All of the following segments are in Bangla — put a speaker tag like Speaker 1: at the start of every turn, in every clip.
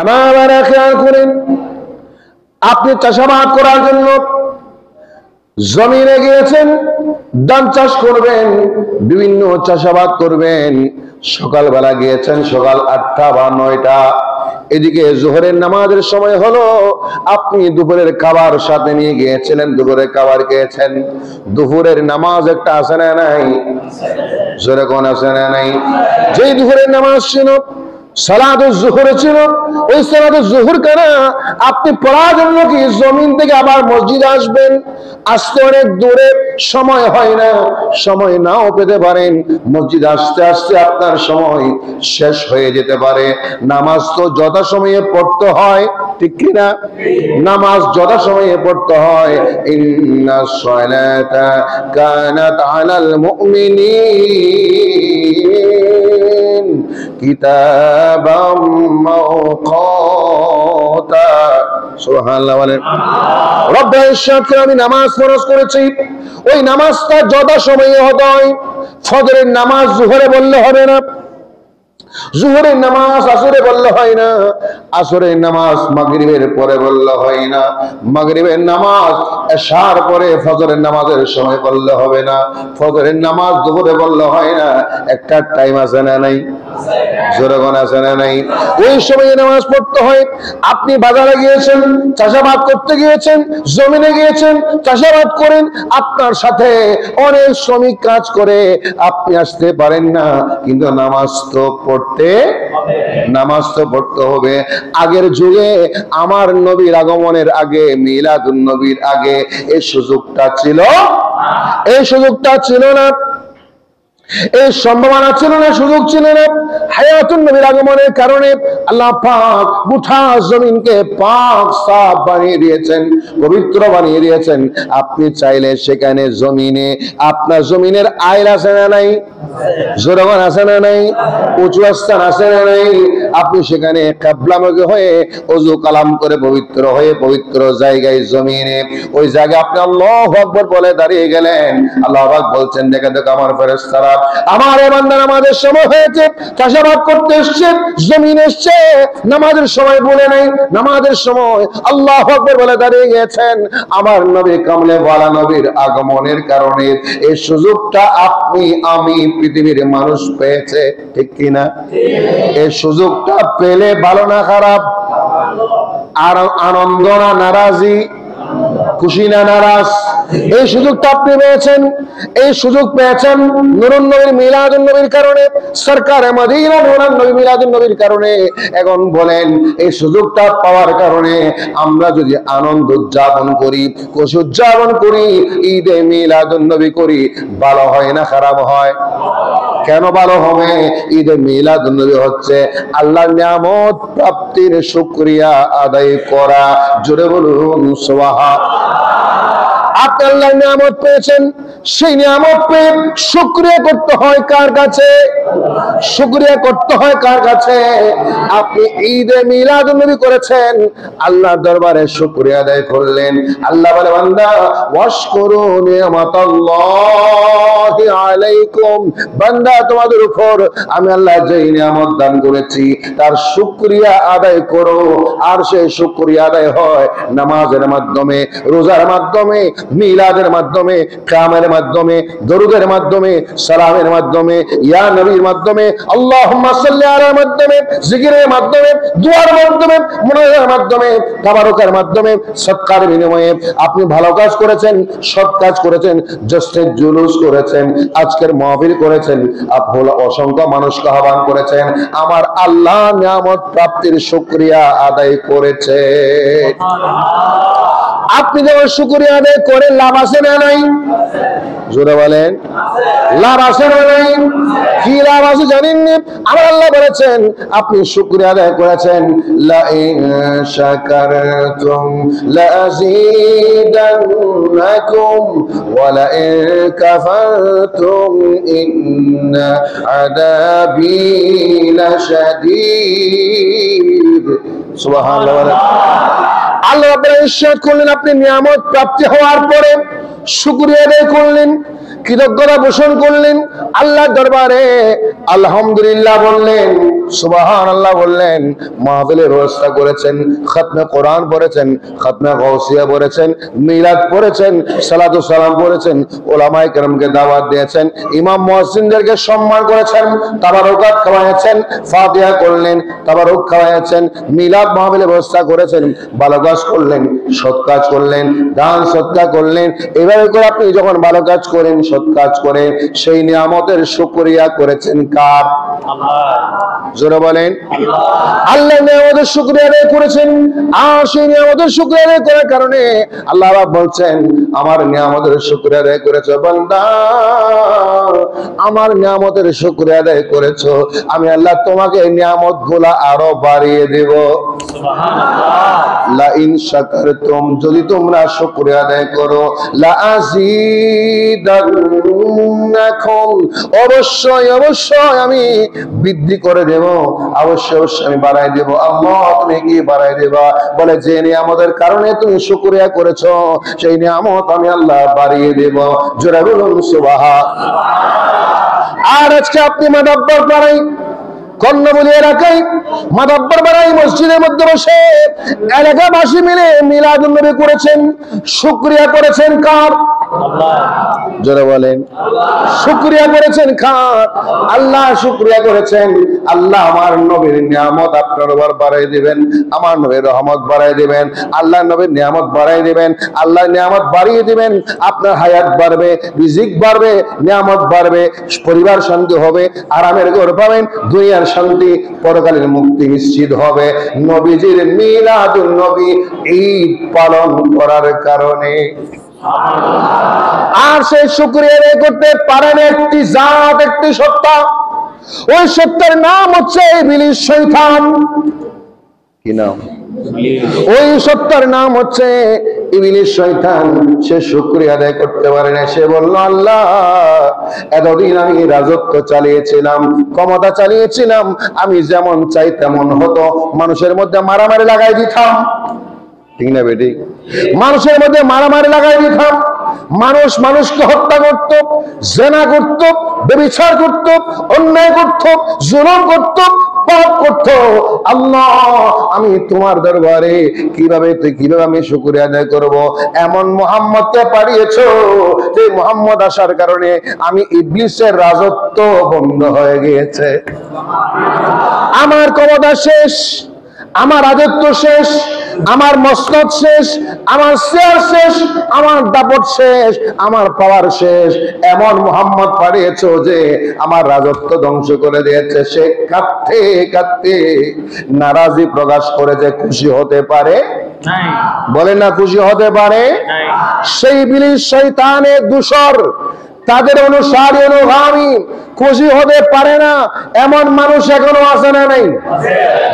Speaker 1: আমার খেয়াল করেন, আপনি চাষাবাদ করার জন্য জমিনে গিয়েছেন, ধান চাষ করবেন, বিভিন্ন চাষাবাদ করবেন। সকালবেলা গিয়েছেন, সকাল 8টা বা 9টা, এদিকে জোহরের নামাজের সময় হলো, আপনি দুপুরের খাবার সাথে নিয়ে গিয়েছিলেন, দুপুরের খাবার খেয়েছেন। দুপুরের নামাজ একটা আছে না নাই? জোরে কোন আছে না নাই? যেই দুপুরের নামাজ ছিল, সালাতুল জোহর ছিল, ওই সালাতুল জোহর কেন আপনি পড়ার জন্য কি জমিন থেকে আবার মসজিদে আসবেন? আসতে অনেক দূরে, সময় হয় না, সময় নাও পেতে পারেন। মসজিদ আসতে আসতে আপনার সময় শেষ হয়ে যেতে পারে। নামাজ তো যথাসময়ে পড়তে হয়, ঠিক কিনা? নামাজ যথাসময়ে পড়তে হয়। ইন্নাস সালাতা কানাত আলাল মুমিনিন কিতাবাম মাওকুতা। সুবহানাল্লাহ বলেন। রব্বুল ইজ্জতকে আমি নামাজ ফরজ করেছি, ওই নামাজটা যথাসময়ে হতে হয়। ফজরের নামাজ জোহরে বললে হবে না, জোহরের নামাজ আসরে বললে হয় না, আসরের নামাজ মাগরিবের পরে বললে হয় না, মাগরিবের নামাজ এশার পরে ফজরের নামাজের সময় বললে হবে না, ফজরের নামাজ দুপুরে বললে হয় না। একটা টাইম আছে না নাই? জোরগণ আছে না নাই? ওই সময় নামাজ পড়তে হয়। আপনি বাজারে গিয়েছেন, চাষাবাদ করতে গিয়েছেন, জমিনে গিয়েছেন, চাষাবাদ করেন, আপনার সাথে অনেক শ্রমিক কাজ করে, আপনি আসতে পারেন না, কিন্তু নামাজ তো পড়তে হবে। আগের যুগে আমার নবীর আগমনের আগে, মিলাদুন নবীর আগে এই সুযোগটা ছিল, এই সুযোগটা ছিল না, এই সম্ভাবনা ছিল না, সুযোগ ছিল না। হায়াতুন নবীর আগমনের কারণে আল্লাহ পাক গোটা জমিনকে পাক সাফ বানিয়ে দিয়েছেন, পবিত্র বানিয়ে দিয়েছেন। আপনি চাইলে সেখানে জমিনে, আপনার জমিনের আইল আছে না নাই? জোরগণ আছে না নাই? উঁচু স্থান আছে না নাই? আপনি সেখানে কিবলামুখী হয়ে ওযু কালাম করে পবিত্র হয়ে পবিত্র জায়গায় জমিনে, ওই জায়গায় আপনি আল্লাহু আকবার বলে দাঁড়িয়ে গেলেন। আল্লাহ পাক বলছেন, দেখো দেখো আমার ফেরেশতারা, আমার এই বান্দা নামাজের সময় হয়েছে, চাষাবাদ করতে এসছে, জমিন এসছে, নামাজের সময় বলে নাই, নামাজের সময় আল্লাহু আকবার বলে দাঁড়িয়ে গেছেন। আমার নবী কামলে ওয়ালা নবীর আগমনের কারণে এই সুযোগটা আপনি আমি পৃথিবীর মানুষ পেয়েছে, ঠিক কিনা? এই সুযোগটা পেলে ভালো না খারাপ? আর আনন্দ না নারাজি? খুশি না নারাজ? এই সুযোগটা আপনি পেয়েছেন, এই সুযোগ পেয়েছেন নূরুন নবীর মিলাদুন নবীর কারণে, সরকারে মদিনা নূরুন নবী মিলাদুন নবীর কারণে। এখন বলেন, এই সুযোগটা পাওয়ার কারণে আমরা যদি আনন্দ উদযাপন করি, খুশি উদযাপন করি, ঈদে মিলাদুন নবী করি, ভালো হয় না খারাপ হয়? কেন ভালো হবে? ঈদে মিলাদুন নবী হচ্ছে আল্লাহর নিয়ামত প্রাপ্তির শুকরিয়া আদায় করা। জোরে বলুন সুবহানাল্লাহ। আপনি আল্লাহর নিয়ামত পেয়েছেন, সেই নিয়ামত পেয়ে শুকরিয়া করতে হয় কার কাছে? শুকরিয়া করতে হয় কার কাছে? আপনি ঈদে মিলাদুন নবী করেছেন, আল্লাহর দরবারে শুকরিয়া আদায় করলেন। আল্লাহ বলে, বান্দা ওয়াশকুরু নিয়ামাতাল্লাহি আলাইকুম, বান্দা তোমাদের উপর আমি আল্লাহ যে নিয়ামত দান করেছি তার শুকরিয়া আদায় করো। আর সেই শুকরিয়া আদায় হয় নামাজের মাধ্যমে, রোজার মাধ্যমে, মিলাদের মাধ্যমে, কিয়ামের মাধ্যমে, দরুদের মাধ্যমে, সালামের মাধ্যমে, ইয়া নবীর মাধ্যমে, আল্লাহুম্মা সাল্লি আলার মাধ্যমে, জিকিরের মাধ্যমে, দুআর মাধ্যমে, মুনাজাতের মাধ্যমে, তাবারুকের মাধ্যমে, সদকার বিনিময়ে। আপনি ভালো কাজ করেছেন, সৎ কাজ করেছেন, জশ্নের জুলুস করেছেন, আজকের মাহফিল করেছেন, আপনি অসংখ্য মানুষকে আহ্বান করেছেন, আমার আল্লাহ নিয়ামত প্রাপ্তির শুকরিয়া আদায় করেছে। আপনি যখন শুকরিয়া আদায় করে লাভ আছে না নাই? জোরে বলেন, লাভ আছে না নাই? কি লাভ আছে জানেন? আমার আল্লাহ বলেছেন, আপনি শুকরিয়া আদায় করেছেন, লা ইন শাকারতুম লাযীদান্নাকুম ওয়া লা ইন কাফারতুম ইন্না আযাবী লাশাদীদ। সুবহানাল্লাহ। আল্লাহ রাব্বুল ইজ্জত করলেন, আপনি নিয়ামত প্রাপ্তি হওয়ার পরে শুকরিয়া আদায় করলেন, কৃতজ্ঞতা পোষণ করলেন, আল্লাহর দরবারে আলহামদুলিল্লাহ বললেন। সুবহানাল্লাহ বললেন, মাহফিলের ব্যবস্থা করেছেন, খতমে কোরআন পড়েছেন, খতমে গাউসিয়া পড়েছেন, মিলাদ পড়েছেন, সালাতু সালাম পড়েছেন, উলামায়ে কেরামকে দাওয়াত দিয়েছেন, ইমাম মুয়াজ্জিনদেরকে সম্মান করেছেন, তাবারুকাত খাওয়াচ্ছেন, ফাতিহা করলেন, তাবারুক খাওয়াচ্ছেন, মিলাদ মাহফিলের ব্যবস্থা করেছেন, ভালো কাজ করলেন, সৎ কাজ করলেন, দান সদকা করলেন। এভাবে করে আপনি যখন ভালো কাজ করেন, সৎ কাজ করেন, সেই নিয়ামতের শুকরিয়া করেছেন কার? জোরে বলেন। আল্লাহ নিয়ামতের শুকরিয়া আদায় করেছেন, আর সেই নিয়ামতের শুকরিয়া আদায় করার কারণে আল্লাহ বলছেন, আমার নিয়ামতের শুকরিয়া আদায় করেছো বান্দা, আমার নিয়ামতের শুকরিয়া আদায় করেছো, আমি আল্লাহ তোমাকে নিয়ামত গুলা আরো বাড়িয়ে দেব। লা ইন শাকারতুম, যদি তোমরা শুকরিয়া আদায় করো, লা আযীদান্নাকুম, অবশ্যই অবশ্যই আমি বৃদ্ধি করে দেব, অবশ্যই অবশ্যই আমি বাড়াই দেব। আল্লাহ তুমি কি বাড়াই দেবা? বলে যে নিয়ামতের কারণে তুমি শুকরিয়া করেছো, সেই নিয়ামত আমি আল্লাহ বাড়িয়ে দেব। জোরে বলুন সুবহানাল্লাহ। আর আজকে আপনি মাদাব্বর বাড়াই, কর্ণবলী এলাকায় মাদাব্বর বাড়াই মসজিদের মধ্যে বসে এলাকাবাসী মিলে মিলাদুন নবী করেছেন, শুকরিয়া করেছেন কার? জোরে বলেন। শুকরিয়া করেছেন কার? আল্লাহ শুকরিয়া করেছেন। আল্লাহ আমার নবীর নিয়ামত আপনার উপর বাড়াই দিবেন, আমার নবীর রহমত বাড়াই দিবেন, আল্লাহ নবীর নিয়ামত বাড়াই দিবেন, আল্লাহ নিয়ামত বাড়িয়ে দিবেন, আপনার হায়াত বাড়বে, রিজিক বাড়বে, নিয়ামত বাড়বে, পরিবার শান্তি হবে, আরামের ঘর পাবেন, দুনিয়ার শান্তি, পরকালের মুক্তি নিশ্চিত হবে নবীজির মিলাদুন নবী ঈদ পালন করার কারণে। আর সেই শুকরিয়া আদায় করতে পারেন একটি জাত, একটি সত্তা, ওই সত্তার নাম হচ্ছে ইবলিস শয়তান। কি নাম? ওই সত্তার নাম হচ্ছে ইবলিস শয়তান। সে শুকরিয়া আদায় করতে পারে না। সে বলল, আল্লাহ এতদিন আমি রাজত্ব চালিয়েছিলাম, ক্ষমতা চালিয়েছিলাম, আমি যেমন চাই তেমন হতো, মানুষের মধ্যে মারামারি লাগাই দিতাম, ঠিক না বেটি? মানুষের মধ্যে মারামারি লাগাই দিতাম, মানুষ মানুষকে হত্যা করত, জেনা করত, ব্যভিচার করত, অন্যায় করত, জুলুম করত, পাপ করত। আল্লাহ আমি তোমার দরবারে কিভাবে আমি শুকরিয়া আদায় করব? এমন মুহাম্মদকে পাঠিয়েছো যে মুহাম্মদ আসার কারণে আমি ইবলিসের রাজত্ব বন্ধ হয়ে গিয়েছে, আমার ক্ষমতা শেষ, আমার রাজত্ব শেষ, আমার মসনদ শেষ, আমার চেয়ার শেষ, আমার দাপট শেষ, আমার পাওয়ার শেষ। এমন মুহাম্মদ পাঠিয়েছো যে আমার রাজত্ব ধ্বংস করে দিয়েছে। সে কাঁদতে কাঁদতে নারাজি প্রকাশ করে যে খুশি হতে পারে বলেন না, খুশি হতে পারে। সেই ইবলিস শয়তানের দূষর, তাদের অনুসারী অনুগামী খুশি হতে পারে না, এমন মানুষ এখনো আছে না নেই?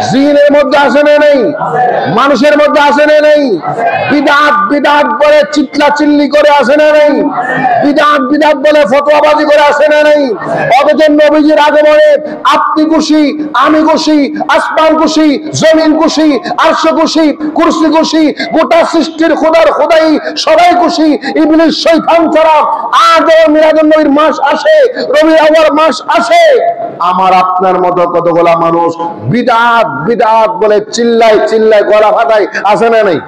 Speaker 1: জিনের মধ্যে আছে না নেই? মানুষের মধ্যে আছে না নেই? বিদআত বিদআত বলে চিৎলা চিল্লি করে আছে না নেই? বিদআত বিদআত বলে ফতোয়াবাজি করে আছে না নেই? অথচ নবীজির আগমনে আপনি খুশি, আমি খুশি, আসমান খুশি, জমিন খুশি, আরশ খুশি, কুরসি খুশি, গোটা সৃষ্টির খোদার খোদাই সবাই খুশি। ইবলিস শয়তান ছাড়া আর মিলাদুন নবীর মাস আসে, রবিউল আউয়াল মাস আসে, আমার আপনার মতো কতগুলা মানুষ বিদআত বিদআত বলে চিল্লায় চিল্লায় গলা ফাটায় আছে না নাই?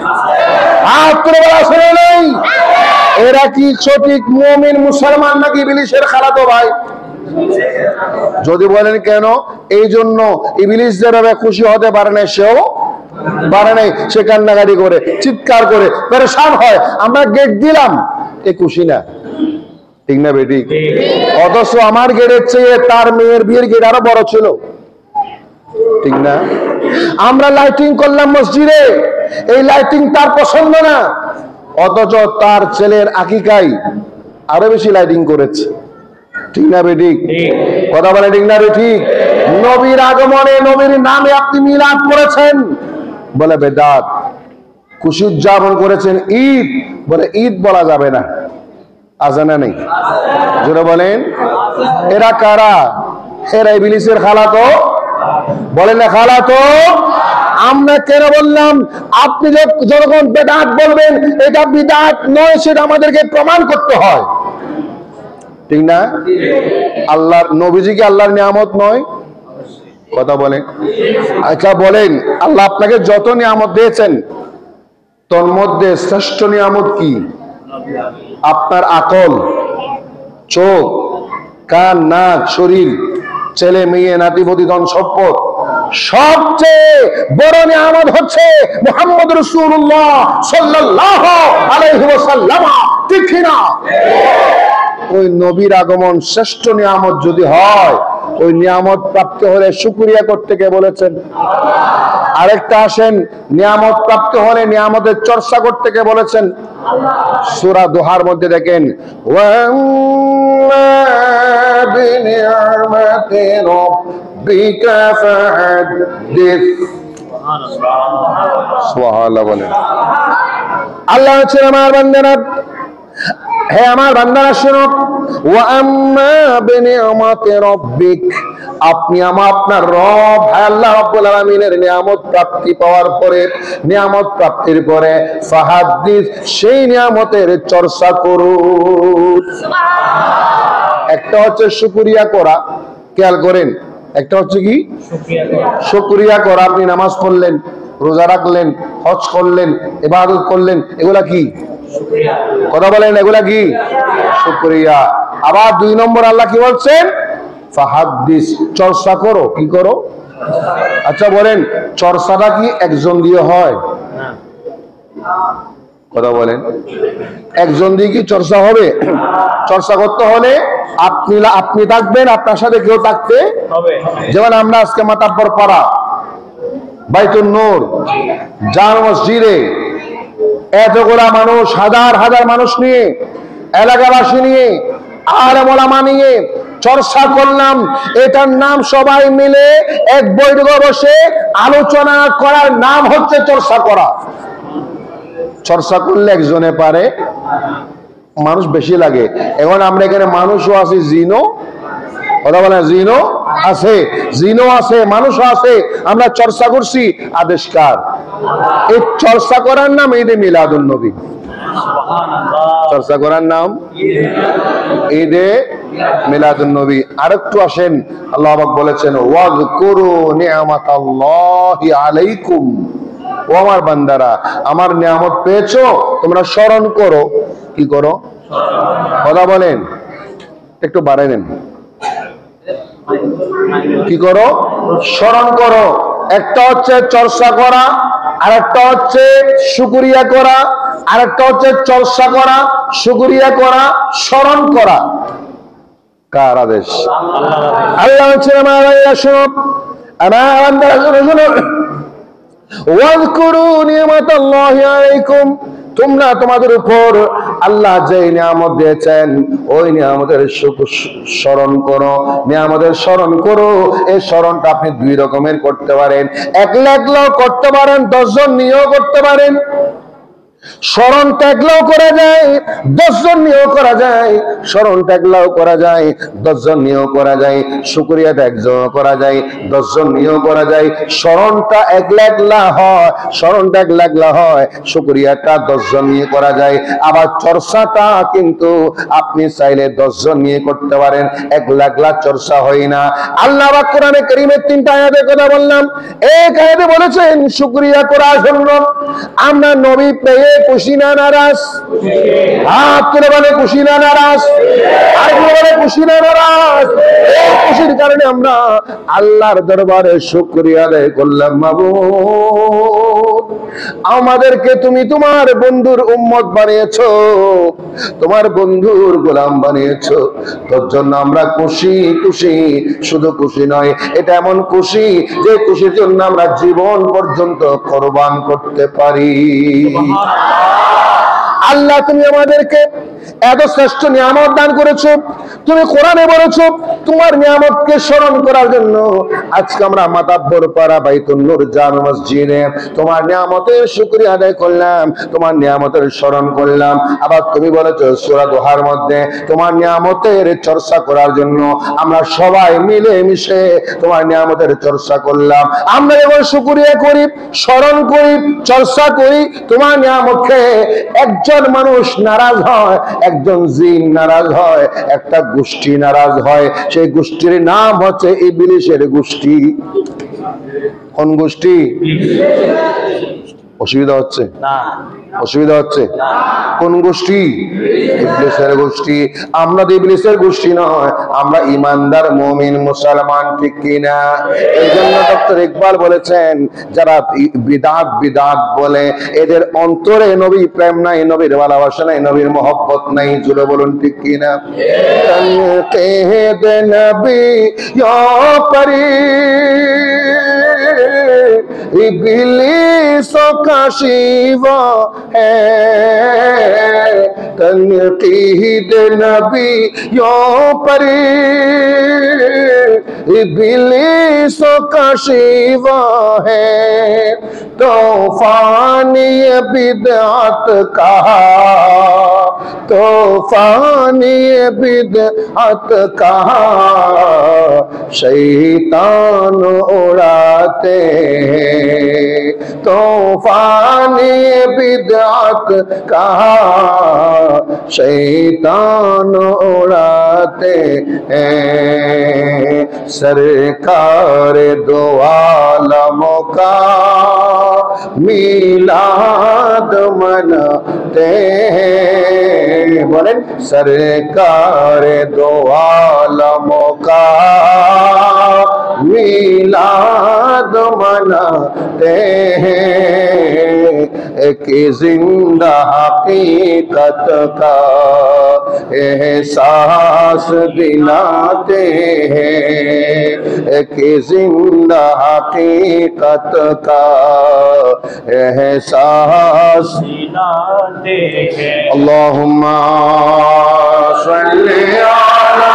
Speaker 1: আপনারা আছে না নাই? এরা কি সঠিক মুমিন মুসলমান নাকি ইবলিসের খালাতো ভাই? যদি বলেন কেন? এই জন্য ইবলিস যেভাবে খুশি হতে পারে না, সেও পারে নাই। সে কান্নাকাটি করে, চিৎকার করে, পেরেশান হয়, আমরা গেট দিলাম, এ খুশি না, ঠিক না বেটি? অথচ আমার গেটের চেয়ে তার মেয়ের বিয়ের গেট আরো বড় ছিল, ঠিক না? আমরা লাইটিং করলাম মসজিদে, এই লাইটিং তার পছন্দ না, অথচ তার ছেলের আকিকায় আরো বেশি লাইটিং করেছে, ঠিক না বেটি? কথা বলে ঠিক না বেটি? নবীর আগমনে নবীর নামে আপনি মিলাদ করেছেন, বলে বেদাত। খুশি উদযাপন করেছেন ঈদ, বলে ঈদ বলা যাবে না, আছে না নেই? জোরে বলেন। এরা কারা? এরা ইবলিসের খালাতো, বলেন না খালাতো। আমরা কেন বললাম? আপনি যখন বেদাত বলবেন, এটা বিদআত নয়, সেটা আমাদেরকে প্রমাণ করতে হয়, ঠিক না? আল্লাহর নবীজি কি আল্লাহর নিয়ামত নয়? কথা বলেন। আচ্ছা বলেন, আল্লাহ আপনাকে যত নিয়ামত দিয়েছেন তোর মধ্যে শ্রেষ্ঠ নিয়ামত কি? আপনার আকল, চোখ, কান, নাক, শরীর, ছেলে মেয়ে, নাতিপতি, ধন সম্পদ। সবচেয়ে বড় নিয়ামত হচ্ছে মুহাম্মদ রাসূলুল্লাহ সাল্লাল্লাহু আলাইহি ওয়াসাল্লাম, ঠিক না? ওই নবীর আগমন শ্রেষ্ঠ নিয়ামত যদি হয়, ওই নিয়ামত প্রাপ্ত হলে শুকরিয়া করতে কে বলেছেন? আরেকটা আসেন, নিয়ামত প্রাপ্ত হলে নিয়ামতের চর্চা করতে কে বলেছেন? সূরা দোহার মধ্যে দেখেন, সুবহানাল্লাহ বলেন। আল্লাহ হচ্ছেন আমার বান্দারা, হে আমার বান্দারা শুনো, ওয়া আম্মা বিনিয়ামাতি রাব্বিক, আপনি আপনার রব আল্লাহ রাব্বুল আলামিনের নিয়ামত প্রাপ্তি পাওয়ার পরে, নিয়ামত প্রাপ্তির পরে ফাহাদ্দিস, সেই নিয়ামতের চর্চা করুন। একটা হচ্ছে শুকরিয়া করা, খেয়াল করেন, একটা হচ্ছে কি? শুকরিয়া করা। আপনি নামাজ পড়লেন, রোজা রাখলেন, হজ করলেন, ইবাদত করলেন, এগুলা কি? কথা বলেন, এগুলা কি? শুকরিয়া। আবার 2 নম্বর আল্লাহ কি বলছেন? ফাহাদ্দিস, চর্চা করো। কি করো? আচ্ছা বলেন, চর্চাটা কি একজন দিয়ে হয়? কথা বলেন, একজন দিয়ে কি চর্চা হবে? চর্চা করতে হলে আপনি থাকবেন, আপনার সাথে কেউ থাকতে হবে। যেমন আমরা আজকে মাতাব্বর পাড়া, বাইতুন নূর, জামে মসজিদে এতগুলা মানুষ, হাজার হাজার মানুষ নিয়ে, এলাকাবাসী নিয়ে, আলেম ওলামা নিয়ে চর্চা করলাম। এটার নাম সবাই মিলে এক বৈঠকে বসে আলোচনা করার নাম হচ্ছে চর্চা করা। চর্চা করলে একজনে পারে, মানুষ বেশি লাগে। এখন আমরা এখানে মানুষও আছি, জিনও, কথা বলে, জিনও আছে, জিনও আছে, মানুষও আছে। আমরা চর্চা করছি, আদেশকার। এই চর্চা করার নাম ঈদে মিলাদুন নবী। চর্চা করার নাম ঈদে মিলাদুন নবী। আরেকটু আসেন, আল্লাহ পাক বলেছেন, ওয়াযকুরু নি'মাতাল্লাহি আলাইকুম, ও আমার বান্দারা, আমার নিয়ামত পেয়েছো, তোমরা স্মরণ করো। কি করো? কথা বলেন, একটু বাড়াই নেন। কি করো? স্মরণ করো। একটা হচ্ছে চর্চা করা, আরেকটা হচ্ছে শুকরিয়া করা, আরেকটা হচ্ছে চর্চা করা, শুকরিয়া করা, স্মরণ করা। কার আদেশ? আল্লাহ হচ্ছে আমার আল্লাহ। শুনো, আমার বান্দারা শুনো, ওয়াযকুরু নি'মাতাল্লাহি আলাইকুম, তোমরা তোমাদের উপর আল্লাহ যে নিয়ামত দিয়েছেন ওই নিয়ামতের স্মরণ করো, নিয়ামতের স্মরণ করো। এই স্মরণটা আপনি 2 রকমের করতে পারেন, একলা একলাও করতে পারেন, 10 জন নিয়েও করতে পারেন। স্মরণ ত্যাগলাও করা যায়, 10 জন নিয়েও করা যায়। স্মরণ ত্যাগলাও করা যায়, 10 জন নিয়েও করা যায়। শুকরিয়াটা একজনও করা যায়, 10 জন নিয়েও করা যায়। স্মরণটা একলা একলা হয়, স্মরণটা একলা একলা হয়, শুকরিয়াটা 10 জন নিয়ে করা যায়। আবার চর্চাটা কিন্তু আপনি চাইলে 10 জন নিয়ে করতে পারেন, একলা একলা চর্চা হয় না। আল্লাহ পাক কোরআনে কারীমের 3টা আয়াতের কথা বললাম। এক আয়াতে বলেছেন শুকরিয়া করার জন্য। আমরা নবী পেয়ে খুশি না নারাজ? হাত তুলে বলে খুশি না নারাজ? আর বলে খুশি না নারাজ? এই খুশির কারণে আমরা আল্লাহর দরবারে শুকরিয়া আদায় করলাম। মাবুদ, আমাদেরকে তুমি তোমার বন্ধুর উম্মত বানিয়েছো, তোমার বন্ধুর গোলাম বানিয়েছো, তোর জন্য আমরা খুশি। খুশি, শুধু খুশি নয়, এটা এমন খুশি যে খুশির জন্য আমরা জীবন পর্যন্ত কোরবান করতে পারি। আল্লাহ, তুমি আমাদেরকে এত শ্রেষ্ঠ নিয়ামত দান করেছো। তুমি কোরআনে বলেছো তোমার নিয়ামতকে স্মরণ করার জন্য আজকে আমরা মাতাব্বর পাড়া বাইতুন নূর জামে মসজিদে তোমার নিয়ামতের শুকরিয়া আদায় করলাম, তোমার নিয়ামতের স্মরণ করলাম। আবার তুমি বলেছো সূরা দোহার মধ্যে তোমার নিয়ামতের চর্চা করার জন্য আমরা সবাই মিলে মিশে তোমার নিয়ামতের চর্চা করলাম। আমরা যখন শুকরিয়া করি, স্মরণ করি, চর্চা করি তোমার নিয়ামতকে, একজন মানুষ নারাজ হয়, একজন জিন নারাজ হয়, একটা গোষ্ঠী নারাজ হয়, সেই গোষ্ঠীর নাম হচ্ছে ইবলিসের গোষ্ঠী। কোন গোষ্ঠী? অসুবিধা হচ্ছে না? অসুবিধা হচ্ছে? কোন গোষ্ঠী? ইবলিসের গোষ্ঠী। আমরা তো ইবলিসের গোষ্ঠী নয়, আমরা ইমানদার মুমিন মুসলমান, ঠিক কিনা? এই জন্য ডক্টর ইকবাল বলেছেন, যারা বিদআত বিদআত বলে এদের অন্তরে নবী প্রেম নাই, নবীর ভালোবাসা নাই, নবীর মহব্বত নাই। জুড়ে বলুন ঠিক কিনা? তনকিদ নবী ইয়া পরি इब्लीसों का शिवा है, तनकीद नबियों पर इब्लीसों का शिवा है, तूफानी बिदअत कहा, तूफानी बिदअत कहा, शैतान उड़ाते हैं, तूफानी बिदअत कहा, शैतान उड़ाते हैं, सरकार दो आलमों का मिलाद मनाते हैं। बोलें, सरकार दो आलमों का मिलाद मनाते हैं, एक जिंदा हकीकत का एहसास दिलाते हैं, एक जिंदा हकीकत का एहसास दिलाते हैं। अल्लाहुम्मा सल्ली अला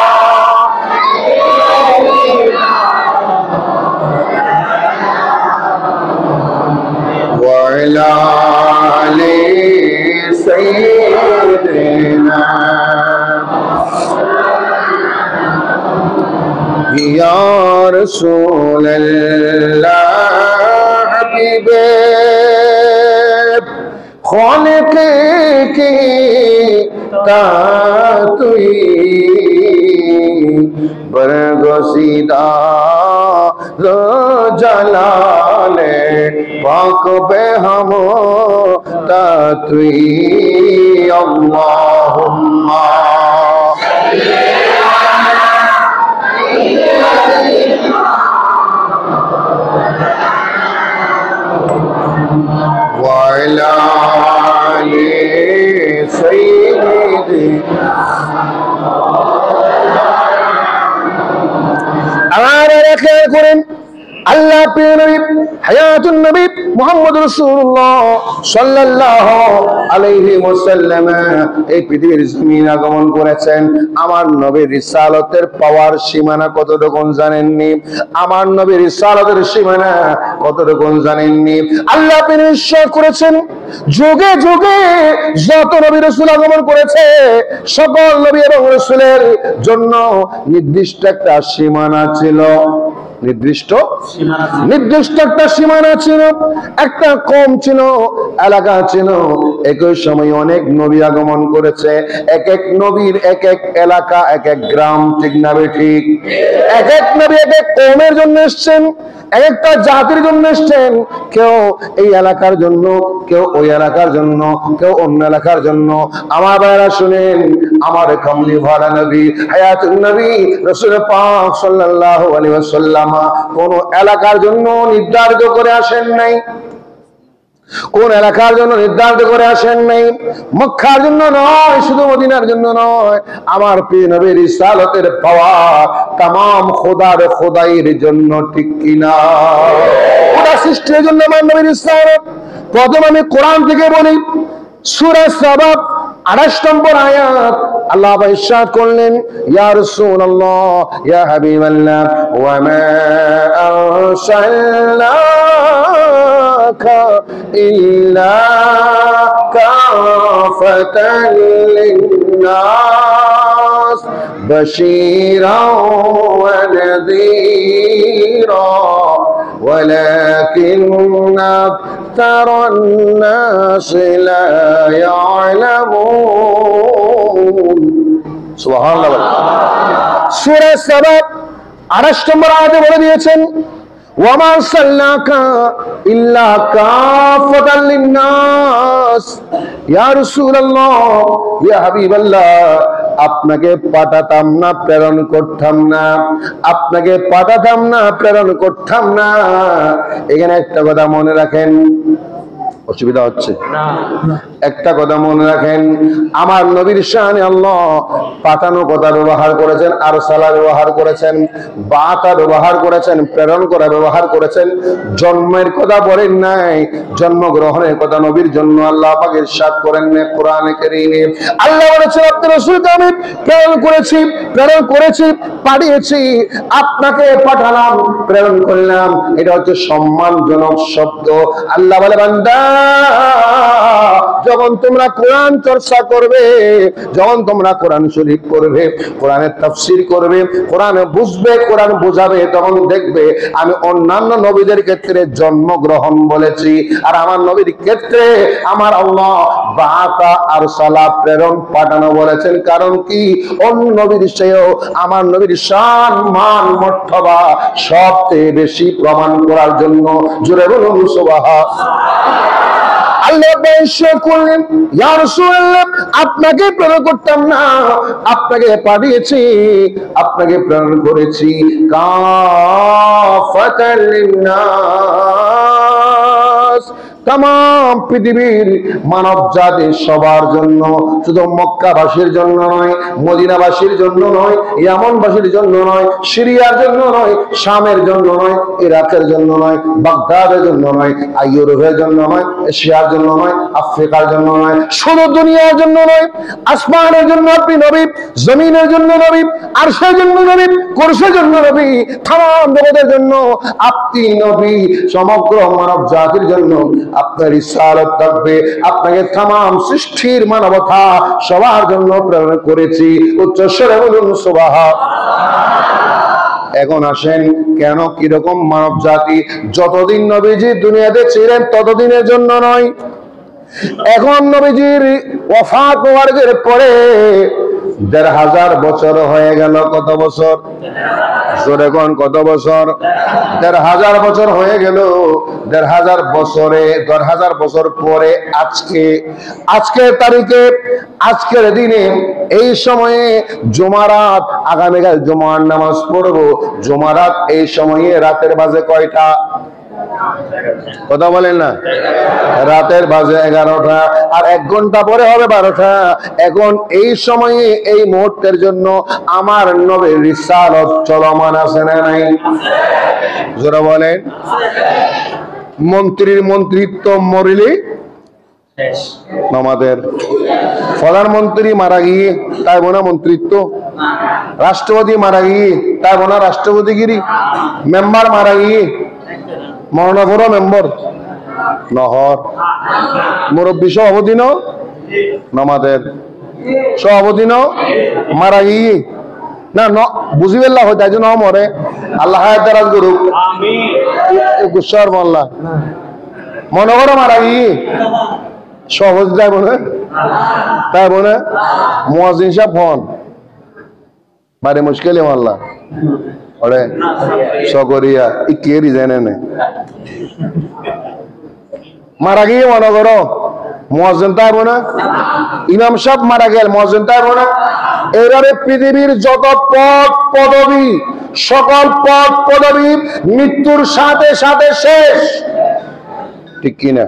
Speaker 1: वअला आलि सय्यिदिना या रसूल अल्लाह हबीबे खालिक की तातुई बरगसीदा जलाले पाक बे हम तातुई अल्लाहुम्मा वअला आलि सय्यिदिना। আমাদের খেয়াল করেন, আল্লাহ প্রিয় নবী হায়াতুন নবী মুহাম্মদ রাসূলুল্লাহ সাল্লাল্লাহু আলাইহি ওয়াসাল্লাম এই পৃথিবীর জমিন আগমন করেছেন। আমার নবীর রিসালাতের পাওয়ার সীমানা কতটুকু জানেননি? আমার নবীর রিসালাতের সীমানা কতটুকু জানেননি? আল্লাহ নিশ্চয় করেছেন, যুগে যুগে যত নবী রাসূল আগমন করেছে সকল নবী এবং রাসূলের জন্য নির্দিষ্ট একটা সীমানা ছিল, নির্দিষ্ট একটা সীমানা ছিল, একটা কম ছিল, এলাকা ছিল। একই সময় অনেক নবী আগমন করেছে, এক এক নবীর এক এক এলাকা, এক এক গ্রাম, ঠিক না ঠিক? এক এক নবী এক এক কওমের জন্য এসেছেন, এক একটা জাতির জন্য এসেছেন। কেউ এই এলাকার জন্য, কেউ ওই এলাকার জন্য, কেউ অন্য এলাকার জন্য। আমার ভাইরা শুনেন, আমার কামলি ভাড়া নবী হায়াতুন নবী রাসূল পাক সাল্লাল্লাহু আলাইহি ওয়াসাল্লাম কোন এলাকার জন্য নির্ধারিত করে আসেন নাই, কোন এলাকার জন্য নির্ধারিত করে আসেন নাই। মক্কার জন্য নয়, শুধু মদিনার জন্য নয়, আমার প্রিয় নবীর রিসালাতের পাওয়ার तमाम খোদার খোদাইয়ের জন্য, ঠিক কিনা? খোদা সৃষ্টির জন্য আমার নবীর রিসালাত। প্রথম আমি কোরআন থেকে বলি, সূরা সাবা 28 নম্বর আয়াত আল্লাহ ইরশাদ করলেন, ইয়া রাসূলুল্লাহ ইয়া হাবিবাল্লাহ ওয়া মা আরসালনাকা ইল্লা কাফাতান লিন-নাস বাশীরাও ওয়া নাযীরা ولكن أكثر الناس لا يعلمون সুবহানাল্লাহ। সূরা সাবা 28 নম্বর আয়াতে বলে দিয়েছেন, ওয়া মা আরসালনাকা ইল্লা কাফাতাল লিন-নাস। ইয়া রাসূলুল্লাহ, ইয়া হাবিবাল্লাহ, আপনাকে পাঠাতাম না, প্রেরণ করতাম না, আপনাকে পাঠাতাম না, প্রেরণ করতাম না। এখানে একটা কথা মনে রাখেন, অসুবিধা হচ্ছে না, একটা কথা মনে রাখেন, আমার নবীর শানে আল্লাহ পাঠানো কথা ব্যবহার করেছেন, আরসালা ব্যবহার করেছেন, বাতা ব্যবহার করেছেন, প্রেরণ করা ব্যবহার করেছেন। জন্মের কথা বলেন নাই, জন্মগ্রহণের কথা নবীর জন্য আল্লাহ পাক ইরশাদ করেন না কোরআনে কারীমে। আল্লাহ বলেছেন, আপনার রাসূলকে আমি প্রেরণ করেছি, প্রেরণ করেছি, পাঠিয়েছি, আপনাকে পাঠালাম, প্রেরণ করলাম। এটা হচ্ছে সম্মানজনক শব্দ। আল্লাহ বলে, বান্দা, যখন তোমরা কোরআন চর্চা করবে, যখন তোমরা কোরআন শরীফ করবে, কোরআনের তাফসীর করবে, কোরআন বুঝবে, কোরআন বোঝাবে, তখন দেখবে আমি অন্যান্য নবীদের ক্ষেত্রে জন্মগ্রহণ বলেছি, আর আমার নবীর ক্ষেত্রে আমার আল্লাহ বাতা আরসালা, প্রেরণ, পাঠানো বলেছেন। কারণ কি? অন্য নবীর চেয়েও আমার নবীর শান, মান, মর্তবা সবচেয়ে বেশি প্রমাণ করার জন্য। জোরে বলুন সুবহানাল্লাহ। আল্লাহ করলেন, ইয়া রাসূলুল্লাহ, আপনাকে প্রেরণ করতাম না, আপনাকে পাঠিয়েছি, আপনাকে প্রেরণ করেছি কাফাতাল লিন-নাস, तमाम পৃথিবীর মানব জাতির সবার জন্য, শুধু মক্কাবাসীর জন্য নয়, মদিনাবাসীর জন্য নয়, ইয়ামানবাসীর জন্য নয়, সিরিয়ার জন্য নয়, শামের জন্য নয়, ইরাকের জন্য নয়, বাগদাদের জন্য নয়, ইউরোপের জন্য নয়, এশিয়ার জন্য নয়, আফ্রিকার জন্য নয়, শুধু দুনিয়ার জন্য নয়, আসমানের জন্য আপনি নবী, জমিনের জন্য নবী, আরশের জন্য নবী, কুরসির জন্য নবী, तमाम জগতের জন্য আপনি নবী। সমগ্র মানব জাতির জন্য আপনার রিসালাত থাকবে, আপনাকে तमाम সৃষ্টির মানবতা সবার জন্য প্রেরণ করেছি। উচ্চ স্বরে বলুন সুবহানাল্লাহ। এখন আসেন, কেন কিরকম মানব জাতি? যতদিন নবীজি দুনিয়াতে ছিলেন ততদিনের জন্য নয়। এখন নবীজির ওয়াফাত হওয়ার পরে ১৫০০ বছর হয়ে গেল। কত বছর? এখন কত বছর? ১৫০০ বছর হয়ে গেল। ১৫০০ বছরে ১০০০ বছর পরে আজকের তারিখে, আজকের দিনে, এই সময়ে জুমারাত, আগামীকাল জুমার নামাজ পড়বো। জুমারাত এই সময়ে রাতের বাজে কয়টা? কথা বলেন না, রাতের বাজে 11টা, আর 1 ঘন্টা পরে হবে 12টা। এখন এই সময়ে, এই মুহূর্তের জন্য আমার নবীর রিসালাত চলমান আছে না নাই? যারা বলেন, মন্ত্রীর মন্ত্রিত্ব মরিলে আমাদের প্রধানমন্ত্রী মারা গিয়ে তাই বোনা মন্ত্রিত্ব, রাষ্ট্রপতি মারা গিয়ে তাই বোনা রাষ্ট্রপতিগিরি, মেম্বার মারা গিয়ে মরণাপর মেম্বর নহর, মুরব্বী সভাপতি নামাদের সভাপতি মারা গিয়ে না বুঝি পেলা হয়, তাই জন্য মরে। আল্লাহ হায়াত করুক, গুসার মোল্লা মনে করো মারা গিয়ে সভাপতি তাই বোনে, তাই বোনে মুয়াজ্জিন সাহেব হন বাড়ি মুশকিল মাল্লা ওরে সকরিয়া কে রিজাইনে নে মারা গিয়ে মনে করো মুয়াজ্জিন তাই বোনে, ইমাম সাহেব মারা গেল, মুয়াজ্জিন তাই বোনে। এবারে পৃথিবীর যত পদ পদবী, সকল পদ পদবী মৃত্যুর সাথে সাথে শেষ, ঠিক কিনা?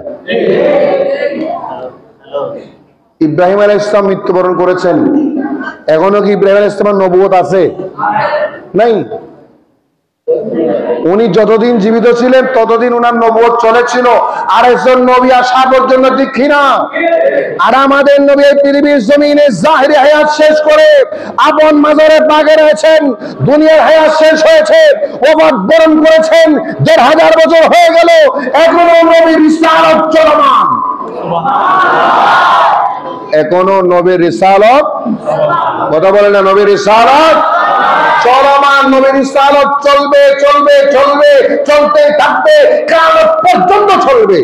Speaker 1: ইব্রাহিম আলাইহিস সালাম মৃত্যুবরণ করেছেন, এখনো কি ইব্রাহিম আলাইহিস সালামের নবুয়ত আছে? নাই। উনি যতদিন জীবিত ছিলেন ততদিন উনার নবুয়ত চলেছিল, আর একজন নবী আসা পর্যন্ত, ঠিক কিনা? আর আমাদের নবী এই পৃথিবীর জমিনে জাহিরি হায়াত শেষ করে আপন মাজারে পাকে রয়েছেন, দুনিয়ার হায়াত শেষ হয়েছে, ওফাত বরণ করেছেন, ১৫০০ বছর হয়ে গেল, এখনো নবীর রিসালাত চলমান। এখনো নবীর রিসালাত, কথা বলে না, নবীর রিসালাত চলমান, নবীর রিসালাত চলবে চলবে চলবে, চলতে থাকবে, কিয়ামত পর্যন্ত চলবে।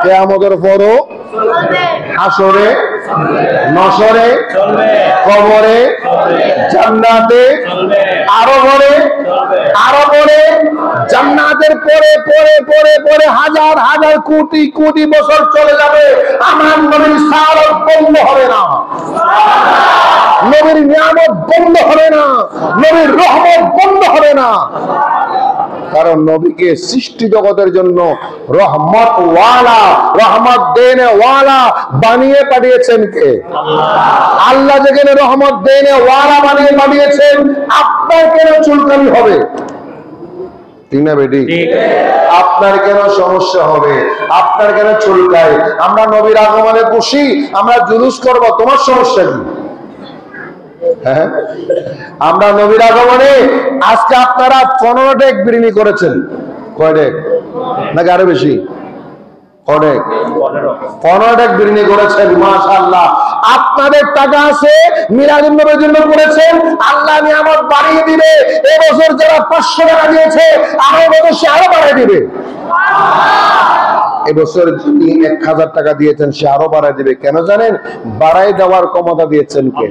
Speaker 1: কিয়ামতের পরও, হাসরে নসরে, কবরে, জান্নাতে, আরো বলে, আরো বলে, জান্নাতের পরে পরে পরে পরে হাজার হাজার কোটি কোটি বছর চলে যাবে, আমার নবীর সালাত বন্ধ হবে না, নবীর নিয়ামত বন্ধ হবে না, নবীর রহমত বন্ধ হবে না। কারণ নবীকে সৃষ্টি জগতের জন্য রহমত ওয়ালা, রহমত দেনে ওয়ালা বানিয়ে পাঠিয়েছেন কে? আল্লাহ। যেখানে রহমত দেনে ওয়ালা বানিয়ে পাঠিয়েছেন, আপনার কেন চুলকানি হবে? ঠিক না বেটি? আপনার কেন সমস্যা হবে? আপনার কেন চুলকায়? আমরা নবীর আগমনে খুশি, আমরা জুলুস করব, তোমার সমস্যা কি? হ্যাঁ, আমরা নবীর আগমনে আজকে আপনারা 15 ডেক বিরিয়ানি করেছেন। কয় ডেক? নাকি আরো বেশি? 15 ডেক বিরিয়ানি করেছেন, মাশাআল্লাহ। আপনাদের টাকা আছে, মিলাদুন নবীর জন্য করেছেন, আল্লাহ নিয়ামত বাড়িয়ে দিবে। এবছর যারা 500 টাকা দিয়েছে, আগামী বছর সে আরো বাড়িয়ে দিবে। এবছর যিনি 1000 টাকা দিয়েছেন, সে আরো বাড়ায় দিবে। কেন জানেন? বাড়াই দেওয়ার ক্ষমতা দিয়েছেন কে?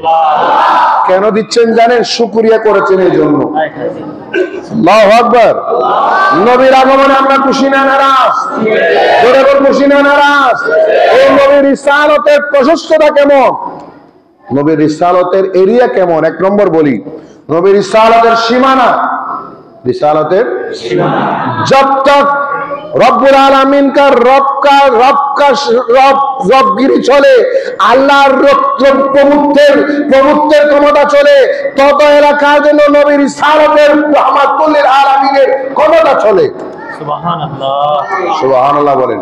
Speaker 1: কেন দিচ্ছেন জানেন? শুকরিয়া করেছেন এই জন্য। আল্লাহু আকবার। নবীর আগমনে আমরা খুশি না নারাজ? বরাবর খুশি না নারাজ? এই নবীর রিসালাতের প্রশস্ততা কেমন? নবীর রিসালাতের এরিয়া কেমন? এক নম্বর বলি, নবীর রিসালাতের সীমানা, রিসালাতের সীমানা जब तक রব্বুল আলামিন কা রবগিরি চলে, আল্লাহর প্রভুত্বের ক্ষমতা চলে, তত এলাকার জন্য নবীর রিসালাতের রাহমাতুল লিল আলামিনের ক্ষমতা চলে। সুবহানাল্লাহ, সুবহানাল্লাহ বলেন।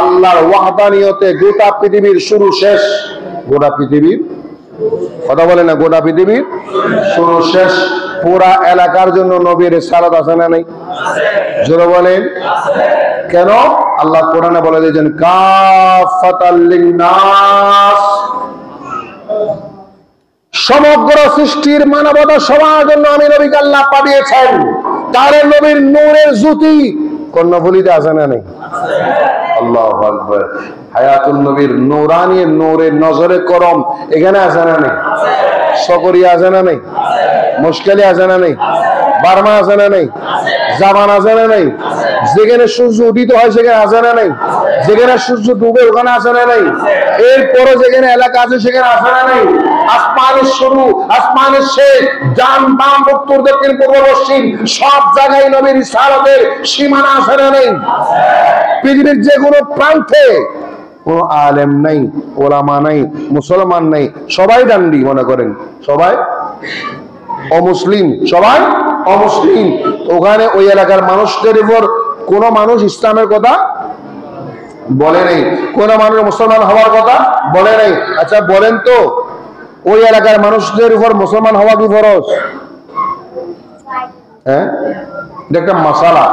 Speaker 1: আল্লাহর ওয়াহদানিয়তে গোটা পৃথিবীর শুরু শেষ, গোটা পৃথিবীর, কথা বলে না, গোটা পৃথিবীর শুরু শেষ। পুরা এলাকার জন্য নবীর রিসালাত আছে না নাই? জোরে বলেন। কেন? আল্লাহ কোরআনে বলে দিয়েছেন কাফাতাল লিন্নাস, সমগ্র সৃষ্টির মানবতা সবার জন্য আমি নবীকে আল্লাহ পাঠিয়েছেন। তার নবীর নূরের জ্যোতি কর্ণফুলীতে আছে না নেই? আল্লাহু আকবার। হায়াতুন নবীর নূরানি নূরের নজরে করম এখানে আছে না নেই? সকরিয়া আছে না নেই? মুশকিলে আছে না নেই? বার্মা আছে না নেই? জাপান আছে না নেই? যেখানে সূর্য উদিত হয় সেখানে আছে না নেই? যেখানে সূর্য ডুবে ওখানে আছে না নেই? এরপরও যেখানে এলাকা আছে সেখানে আছে না নেই? আসমানের শুরু, আসমানের শেষ, ডান বাম উত্তর দক্ষিণ পূর্ব পশ্চিম সব জায়গায় নবীর রিসালাতের সীমানা আছে না নেই? পৃথিবীর যে কোনো প্রান্তে কোন আলেম নাই, ওলামা নাই, মুসলমান নাই, সবাই ডান্ডি মনে করেন, সবাই অমুসলিম, সবাই অমুসলিম। ওখানে ওই এলাকার মানুষদের উপর কোন মানুষ ইসলামের কথা বলে নাই, কোন মানুষ মুসলমান হওয়ার কথা বলে নাই। আচ্ছা বলেন তো, ওই এলাকার মানুষদের উপর মুসলমান হওয়া কি ফরজ? হ্যাঁ, এটা একটা মাসালা,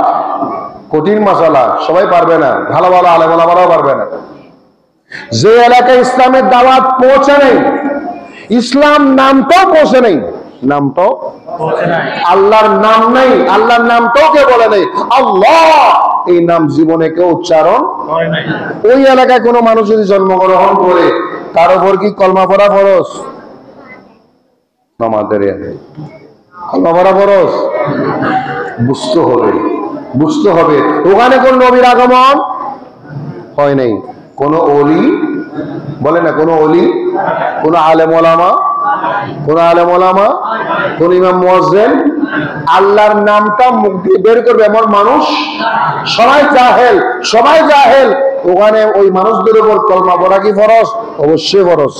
Speaker 1: কঠিন মাসালা, সবাই পারবে না, ভালো ভালো আলেম ওলামারাও পারবে না। যে এলাকায় ইসলামের দাওয়াত পৌঁছে নেই, ইসলাম নামটাও পৌঁছে নেই, নামটাও আল্লাহর নাম নাই, আল্লাহর নামটাও কে বলে নেই, আল্লাহ এই নাম জীবনে কেউ উচ্চারণ করে নাই। ওই এলাকায় কোনো মানুষ যদি জন্মগ্রহণ করে, তার উপর কি কলমা পড়া ফরজ? আমাদের কলমা পড়া ফরজ? বুঝতে হবে, বুঝতে হবে। ওখানে কোন নবীর আগমন হয় নাই, কোন ওলি বলে না, কোন ওলি, কোন আলেম ওলামা, কোন আলেম ওলামা, কোন ইমাম মুয়াজ্জিন আল্লাহর নামটা মুখ দিয়ে বের করবে এমন মানুষ সবাই জাহেল, সবাই জাহেল। ওখানে ওই মানুষদের উপর কলমা পড়া কি ফরজ? অবশ্যই ফরজ।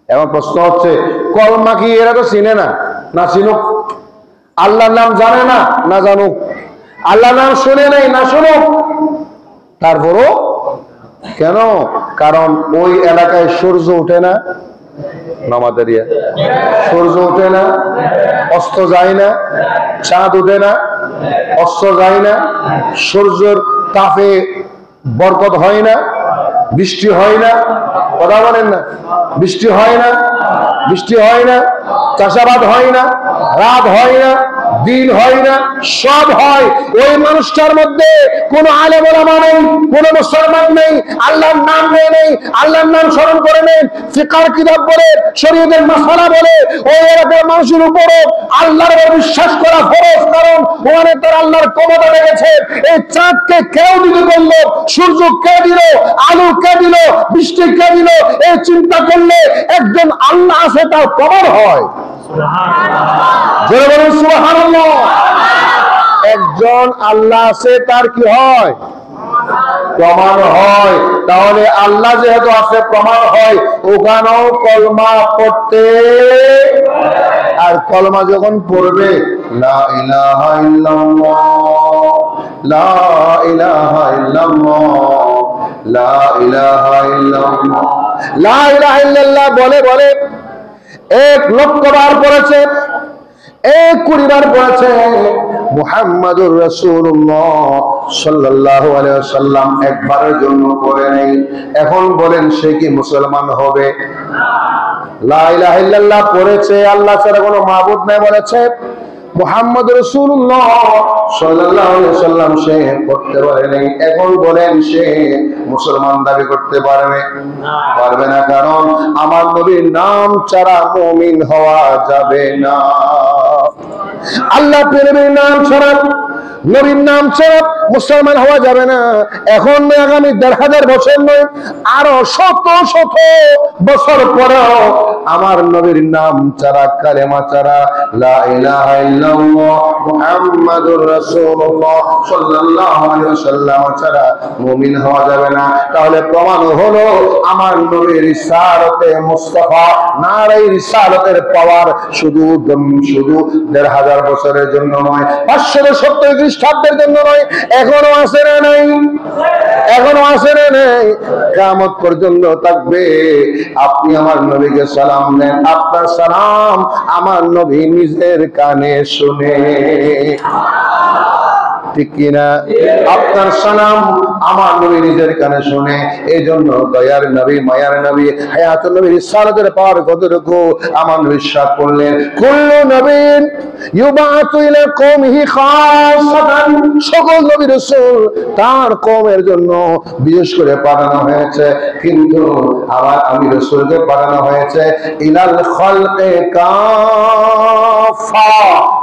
Speaker 1: এমন প্রশ্ন হচ্ছে, কলমা কি এরা তো চিনে না, না চিনুক? আল্লাহর নাম জানে না, না জানুক? আল্লাহর নাম শুনে নাই, না শুনুক? তারপরও কেন? কারণ ওই এলাকায় সূর্য ওঠে না, নামাদারিয়া সূর্য ওঠে না, অস্ত যায় না, চাঁদ ওঠে না, অস্ত যায় না, সূর্যের তাপে বরকত হয় না, বৃষ্টি হয় না, কথা বলেন না, বৃষ্টি হয় না, বৃষ্টি হয় না, চাষাবাদ হয় না, রাত হয় না, দিন হয় না, সব হয়। ওই মানুষটার মধ্যে কোন আলেম ওলামা নেই, কোন মুসলমান নেই, আল্লাহর নাম নেই, আল্লাহর নাম স্মরণ করে নেই, ফিকহের কিতাব বলে, শরীয়তের মাসালা বলে, ওই এলাকার মানুষের উপরে আল্লাহর উপর বিশ্বাস করা ফরজ, কারণ ওখানে তার আল্লাহর ক্ষমতা লেগেছে। এই চাঁদকে কেউ দিতে বললো, সূর্য কে দিল, আলো কে দিল, বৃষ্টি কে দিল, এই চিন্তা করলে একজন আল্লাহ আছে তার প্রমাণ হয়। জোরে বলুন সুবহানাল্লাহ। একজন আল্লাহ আছে তার কি হয়? প্রমাণ হয়। তাহলে আল্লাহ যেহেতু আছে প্রমাণ হয়, ওখানেও কলমা পড়তে, আর কলমা যখন পড়বে লা ইলাহা ইল্লাল্লাহ, লা ইলাহা ইল্লাল্লাহ, লা ইলাহা ইল্লাল্লাহ, লা ইলাহা ইল্লাল্লাহ বলে বলে 1,00,000 বার পড়েছে, 20 বার পড়েছে মুহাম্মাদুর রাসূলুল্লাহ সাল্লাল্লাহু আলাইহি ওয়াসাল্লাম একবারের জন্য পড়ে নেই। এখন বলেন সে কি মুসলমান হবে? লা ইলাহা ইল্লাল্লাহ পড়েছে, আল্লাহ ছাড়া কোনো মাবুদ নাই বলেছে, মুহাম্মদ রাসূলুল্লাহ সাল্লাল্লাহু আলাইহি ওয়াসাল্লাম সে পড়তে পারে নাই। এখন বলেন সে মুসলমান দাবি করতে পারবে? পারবে না, কারণ আমার নবীর নাম ছাড়া মুমিন হওয়া যাবে না। আল্লাহ নবীর নাম ছাড়া, নবীর নাম ছাড়া মুসলমান হওয়া যাবে না। এখন আগামী 1,500 বছর নয়, আরো শত শত বছর পরেও আমার নবীর নাম ছাড়া, কালেমা ছাড়া, লা ইলাহা ইল্লাল্লাহ মুহাম্মাদুর রাসূলুল্লাহ সাল্লাল্লাহু আলাইহি ওয়াসাল্লাম ছাড়া মুমিন হওয়া যাবে না। তাহলে প্রমাণ হলো আমার নবীর রিসালাতে মুস্তাফা, নারে রিসালাতের পাওয়ার শুধু 1,500 বছরের জন্য নয়, 570 খ্রিস্টাব্দের জন্য নয়, এখনো আছে না নাই? এখনো আছে না নাই? কিয়ামত পর্যন্ত থাকবে। আপনি আমার নবীকে সালাম দেন, আপনার সালাম আমার নবী নিজের কানে শুনে, ঠিক কিনা? আপনার সালাম আমার নবী নিজের কানে শুনে। এই জন্য দয়ার নবী, মায়ার নবী, হায়াতুন নবী, রিসালাতের পাওয়ার কতটুকু আমার নবী ইরশাদ করলেন, কুল্লু নবীন ইউবাতু ইলা কওমিহি খাসাতান, সকল নবী রাসূল তার কওমের জন্য বিশেষ করে পাঠানো হয়েছে, কিন্তু আমি রাসূলকে পাঠানো হয়েছে ইলাল খালকে কাফা,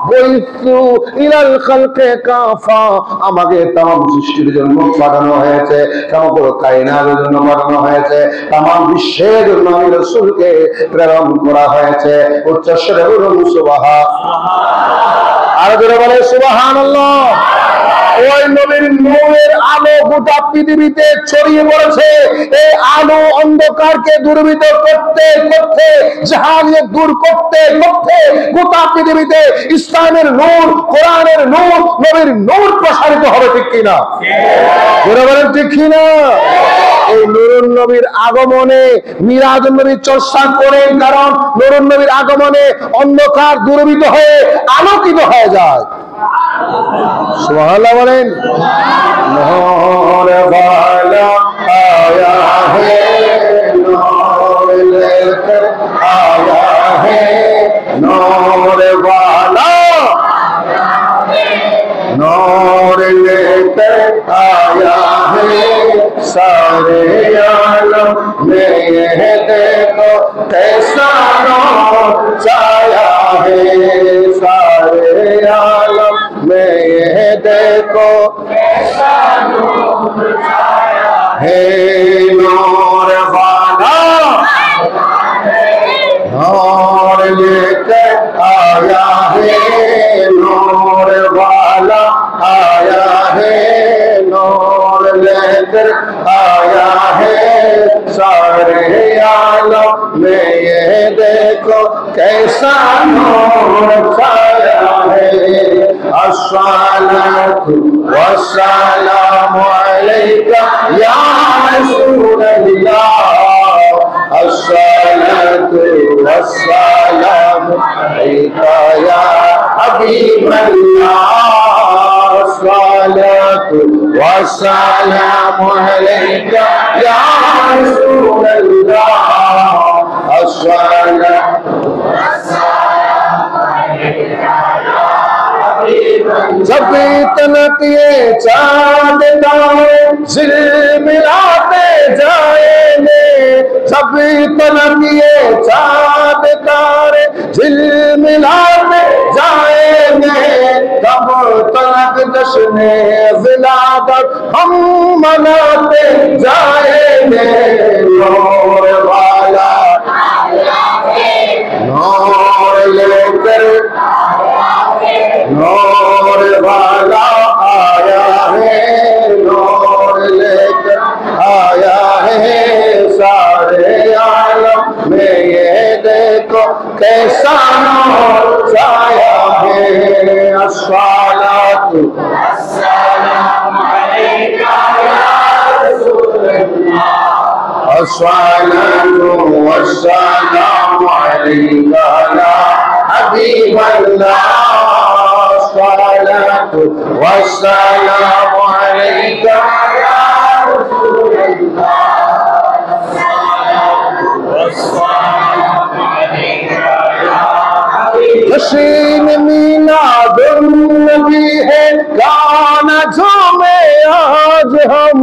Speaker 1: বুইতু ইলাল খালকে কাফা, আমাকে তামাম সৃষ্টির জন্য পাঠানো হয়েছে, সমগ্র কায়নাতের জন্য পাঠানো হয়েছে, তামাম বিশ্বের জন্য আমি রাসূলকে প্রেরণ করা হয়েছে। উচ্চস্বরে বলুন সুবহানাল্লাহ। আর জোরে বলে সুবহানাল্লাহ। ওই নবীর নূরের আলো গোটা পৃথিবীতে ছড়িয়ে পড়েছে। এই আলো অন্ধকারকে দূরীভূত করতে করতে, জাহালিয়াত দূর করতে করতে গোটা পৃথিবীতে ইসলামের নূর, কোরআনের নূর, নবীর নূর প্রসারিত হবে, ঠিক কিনা? জোরে বলেন ঠিক কিনা? এই নূরুন নবীর আগমনে মিলাদুন নবীর চর্চা করেন, কারণ নূরুন নবীর আগমনে অন্ধকার দূরীভূত হয়ে আলোকিত হয়ে যায়। সুবহানাল্লাহ বলেন। নূর वाला आया है, नूर लेकर आया है, नूर वाला नूर लेकर आया है, सारे आलम में यह देखो कैसा नूर छाया है, सारे आलम में यह देखो कैसा नूर छाया है, नूर वाला नूर लेकर आया है, नूर वाला आया है, नूर लेकर आया है, सारे आलम में ये देखो कैसा नूर छाया है। अस्सलातु वस्सलामु अलैका या रसूलल्लाह, अस्सलातु वस्सलामु अलैका या हबीबल्लाह, अस्सलातु वस्सलामु अलैका या रसूलल्लाह, अस्सलातु वस्सलामु अलैका या सभी तनक ये चांद तारे झिलमिलाते जाएंगे, सभी तनक ये चांद तारे झिलमिलाते जाएंगे, तब तक जश्ने विलादत हम मनाते जाएंगे। नूर वाला नूर लेकर नूर वाला आया है, नूर लेकर आया है सारे आलम में, ये देखो कैसा नूर छाया है। अस्सलातु वस्सलामु अलैका या रसूल अल्लाह, अस्सलातु वस्सलामु अलैका या हबीब अल्लाह, अस्सलातु वस्सलामु अलैका या रसूल अल्लाह, वस्सलामु अलैका या हबीब। जश्न मीलादुन्नबी है गाना झूमे आज हम,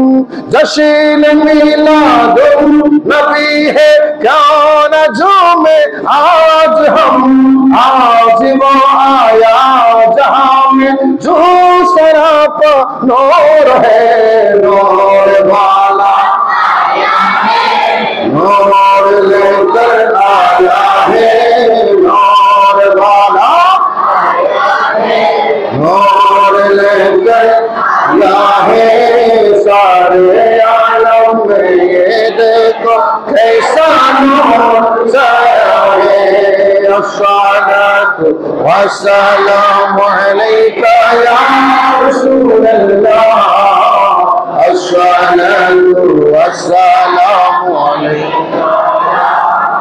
Speaker 1: जश्न मीलादुन्नबी है गाना झूमे आज हम, आज वो आया जहां में जो सरापा नूर है, नूर वाला आया है, नूर लेकर आया है, नूर वाला आया है, नूर लेकर आया है सारे आलम में, ये देखो कैसा नूर छाया है। अस्सलातु वस्सलामु अलैका या रसूल अल्लाह, अस्सलातु वस्सलामु अलैका या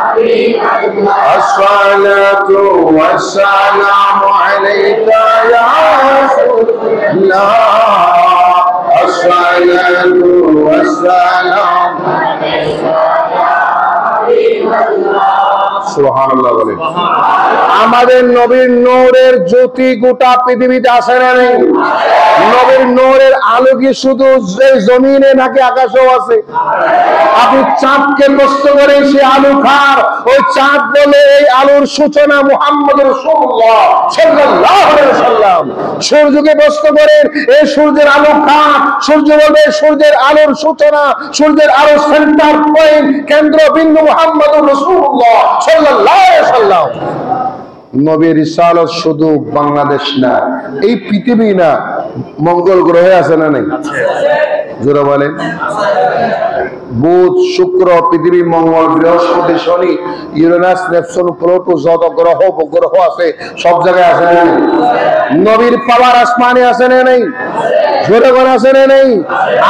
Speaker 1: हबीब अल्लाह, अस्सलातु वस्सलामु अलैका या रसूल अल्लाह, अस्सलातु वस्सलामु अलैका या हबीब अल्लाह। সুবহানাল্লাহ বলে। আমাদের নবীর নূরের জ্যোতি গোটা পৃথিবীতে আসে না নেই? নবীর নূরের আলো কি শুধু জমিনে নাকি আকাশেও আছে? আপনি চাঁদকে প্রশ্ন করেন সে আলো কার? ওই চাঁদ বলে এই আলোর সূচনা মুহাম্মদ রাসূলুল্লাহ সাল্লাল্লাহু আলাইহি ওয়াসাল্লাম। সূর্যকে প্রশ্ন করেন এই সূর্যের আলো কার? সূর্য বলে সূর্যের আলোর সূচনা, সূর্যের আলো সেন্টার পয়েন্ট, কেন্দ্রবিন্দু মুহাম্মদ রাসূলুল্লাহ সাল্লাল্লাহু আলাইহি ওয়াসাল্লাম। নবীর রিসালাত শুধু বাংলাদেশ না, এই পৃথিবী না, মঙ্গল গ্রহে আছে না নাই? জোরে বলেন। বুধ, শুক্র, পৃথিবী, মঙ্গল, বৃহস্পতি, শনি, ইউরেনাস, নেপচুন, প্লুটো, যত গ্রহ উপগ্রহ আছে সব জায়গায় আছে না নেই? নবীর পাওয়ার আসমানে আছে না নেই? জোরে বলেন আছে না নেই?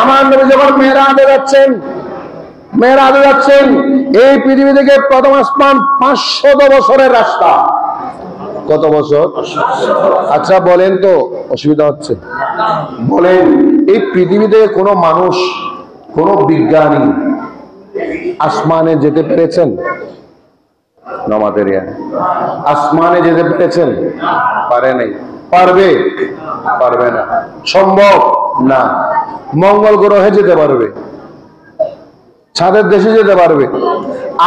Speaker 1: আমার নবী যখন মেরাজে যাচ্ছেন, মেরাজে যাচ্ছেন, এই পৃথিবী থেকে প্রথম আসমান 500 বছরের রাস্তা। কত বছর? আচ্ছা বলেন তো, অসুবিধা হচ্ছে? বলেন, এই পৃথিবীতে কোনো মানুষ, কোনো বিজ্ঞানী আসমানে যেতে পেরেছেন? আসমানে যেতে পেরেছেন? পারে নাই। পারবে? পারবে না। সম্ভব না। মঙ্গল গ্রহে যেতে পারবে, চাঁদের দেশে যেতে পারবে,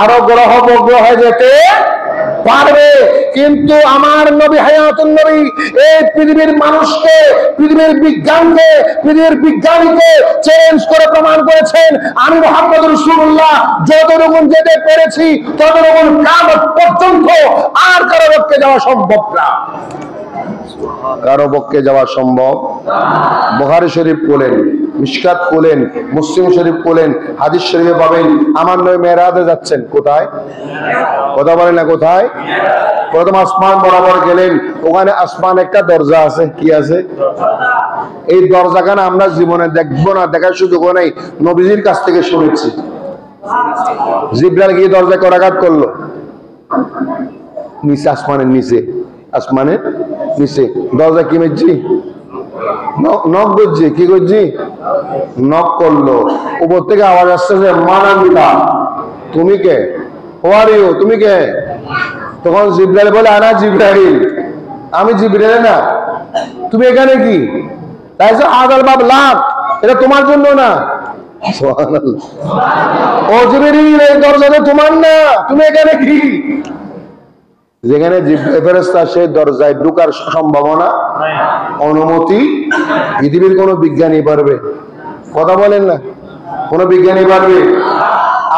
Speaker 1: আরো গ্রহ উপগ্রহে যেতে পারবে, কিন্তু আমার নবী হায়াতুন নবী এই পৃথিবীর মানুষকে, পৃথিবীর বিজ্ঞানকে, পৃথিবীর বিজ্ঞানীকে চ্যালেঞ্জ করে প্রমাণ করেছেন আমি মুহাম্মদ রাসূলুল্লাহ যতটুকু যেতে পেরেছি ততটুকু কিয়ামত পর্যন্ত আর কারো পক্ষে যাওয়া সম্ভব না। কারো পক্ষে যাওয়া সম্ভব? বুখারী শরীফ বলেন, মিশকাত বলেন, মুসলিম শরীফ বলেন, হাদিস শরীফে পাবেন আমার নবী মেরাজে যাচ্ছেন। কোথায়? কথা বলেন না কোথায়? প্রথম আসমান বরাবর গেলেন, ওখানে আসমান একটা দরজা আছে। কি আছে? এই দরজাখানা আমরা জীবনে দেখবো না, দেখার সুযোগ নেই, নবীজির কাছ থেকে শুনেছি। জিবরাইল গিয়ে দরজা করাঘাত করলো, নিচে, আসমানের নিচে, আসমানের নিচে দরজা কি মেরেছি, নক করছি, কি করছি, নক করলো। উপর থেকে আওয়াজ আসছে যে মানান্তা, তুমি কে? হোয়ারিও, তুমি কে? তখন জিবরাইল বলে আনা জিবরাইল। আমি জিবরাইল না, তুমি এখানে কি? তাই আদাল বাব লাভ, এটা তোমার জন্য না। সুবহানাল্লাহ। ও জিবরিল, এই দরজা তো তোমার না, তুমি এখানে কি? যেখানে ফেরেশতা সেই দরজায় ঢোকার সম্ভাবনা, অনুমতি পৃথিবীর কোন বিজ্ঞানী পারবে? কথা বলেন না, কোন বিজ্ঞানী পারবে?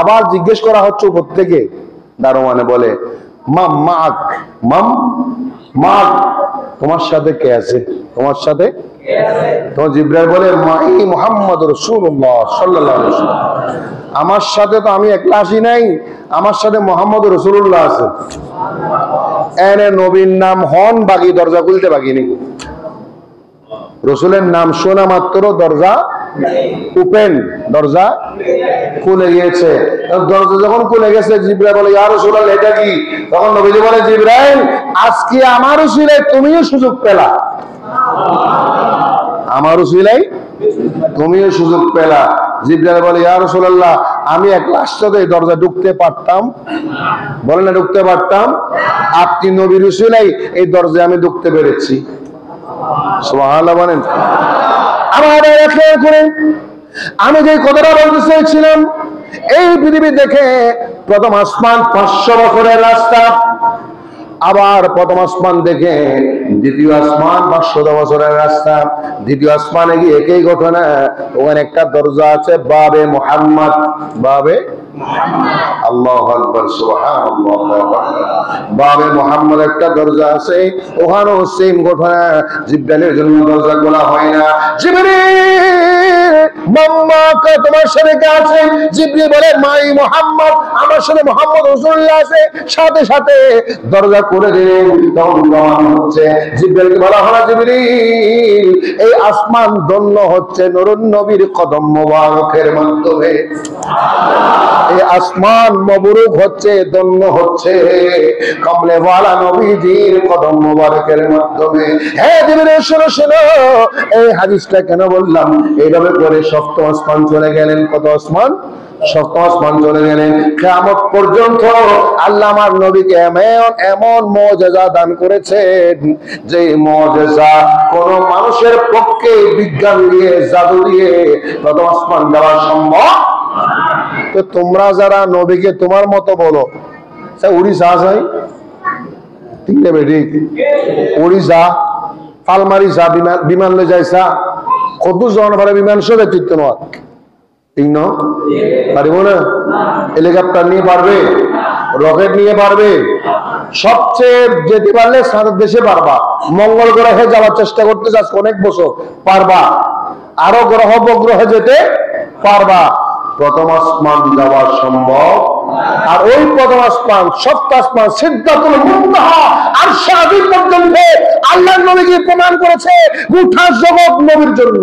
Speaker 1: আবার জিজ্ঞেস করা হচ্ছে উপর থেকে, দারোয়ানে বলে মাম মাক, মাম মাক, তোমার সাথে কে আছে? তোমার সাথে তখন জিবরাইল বলে মাই মুহাম্মদ রাসূলুল্লাহ সাল্লাল্লাহু আলাইহি ওয়াসাল্লাম, আমার সাথে তো আমি একলা আসি নাই, আমার সাথে মুহাম্মদ রাসূলুল্লাহ আছে। এনে নবীর নাম হন বাকি দরজা খুলতে বাকি নেই। রসুলের নাম শোনা মাত্র দরজা ওপেন, দরজা খুলে গিয়েছে। দরজা যখন খুলে গেছে, জিবরাইল বলে ইয়া রাসূলুল্লাহ, এটা কি? তখন নবীজি বলে জিবরাইল, আজকে আমার উসিলায় তুমিও সুযোগ পেলা, আমার উসিলায় তুমিও সুযোগ পেলা। জিবরাইল বলে ইয়া রাসূলুল্লাহ, আমি একলা আসতে এই দরজা ঢুকতে পারতাম? বলে না ঢুকতে পারতাম, আপনি নবীর উসিলায় এই দরজায় আমি ঢুকতে পেরেছি। সুবহানাল্লাহ বলেন। আমার খেয়াল করেন, আমি যে কথাটা বলতে চেয়েছিলাম, এই পৃথিবী দেখে প্রথম আসমান 500 বছরের রাস্তা, আবার প্রথম আসমান দেখে দ্বিতীয় আসমান 500 বছরের রাস্তা। দ্বিতীয় আসমানে গিয়ে একই ঘটনা, ওখানে একটা দরজা আছে বাবে মুহাম্মদ, বাবে আল্লাহু আকবার, সুবহানাল্লাহ, বাবে মুহাম্মদ একটা দরজা আছে, ওখানেও সেম ঘটনা। জিবরাইলের জন্য দরজা খোলা হয় না। জিবরিল, মাম্মা কা, তোমার সাথে কে আছে? জিবরিল বলে মাই মুহাম্মদ, আমার সাথে মুহাম্মদ রাসূলুল্লাহ আছে। সাথে সাথে দরজা করে দিলেন। তখন রওনা হচ্ছে। জিবরাইলকে বলা হলো, জিবরিল, এই আসমান ধন্য হচ্ছে নূরুন নবীর কদম মোবারকের মাধ্যমে। এই আসমান মবরুক হচ্ছে, ধন্য হচ্ছে কমলে ওয়ালা নবীজির কদম মোবারকের মাধ্যমে। হ্যাঁ জিবরিল, শোনো শোনো, এই হাদিসটা কেন বললাম? এইভাবে করে সপ্তম আসমান চলে গেলেন। কত আসমান? সপ্তম আসমান চলে গেলেন। কিয়ামত পর্যন্ত আল্লাহ আমার নবীকে এমন মুজিজা দান করেছেন, যে মুজিজা কোন মানুষের পক্ষে বিজ্ঞান দিয়ে, জাদু দিয়ে প্রথম আসমান যাওয়া সম্ভব। তো তোমরা যারা নবীকে তোমার মতো বলো, উড়িষ্যা যাই, ঠিক নেবে, ঠিক উড়িষ্যা পালমারি যা, বিমান লে যাইসা, কত জন পারে বিমান সবে ঠিক নয়, ঠিক ন? পারিব না? হেলিকপ্টার নিয়ে পারবে? রকেট নিয়ে পারবে? সবচেয়ে যেতে পারলে সারা দেশে পারবা। মঙ্গল গ্রহে যাওয়ার চেষ্টা করতে চাস অনেক বছর, পারবা। আরো গ্রহ উপগ্রহে যেতে পারবা। প্রথম আসমান যাওয়া সম্ভব। আর ওই প্রথম আসমান, সপ্তম আসমান, সিদরাতুল মুনতাহা, আরশ আজিম পর্যন্ত আল্লাহর নবীকে প্রমাণ করেছে গোটা জগৎ নবীর জন্য।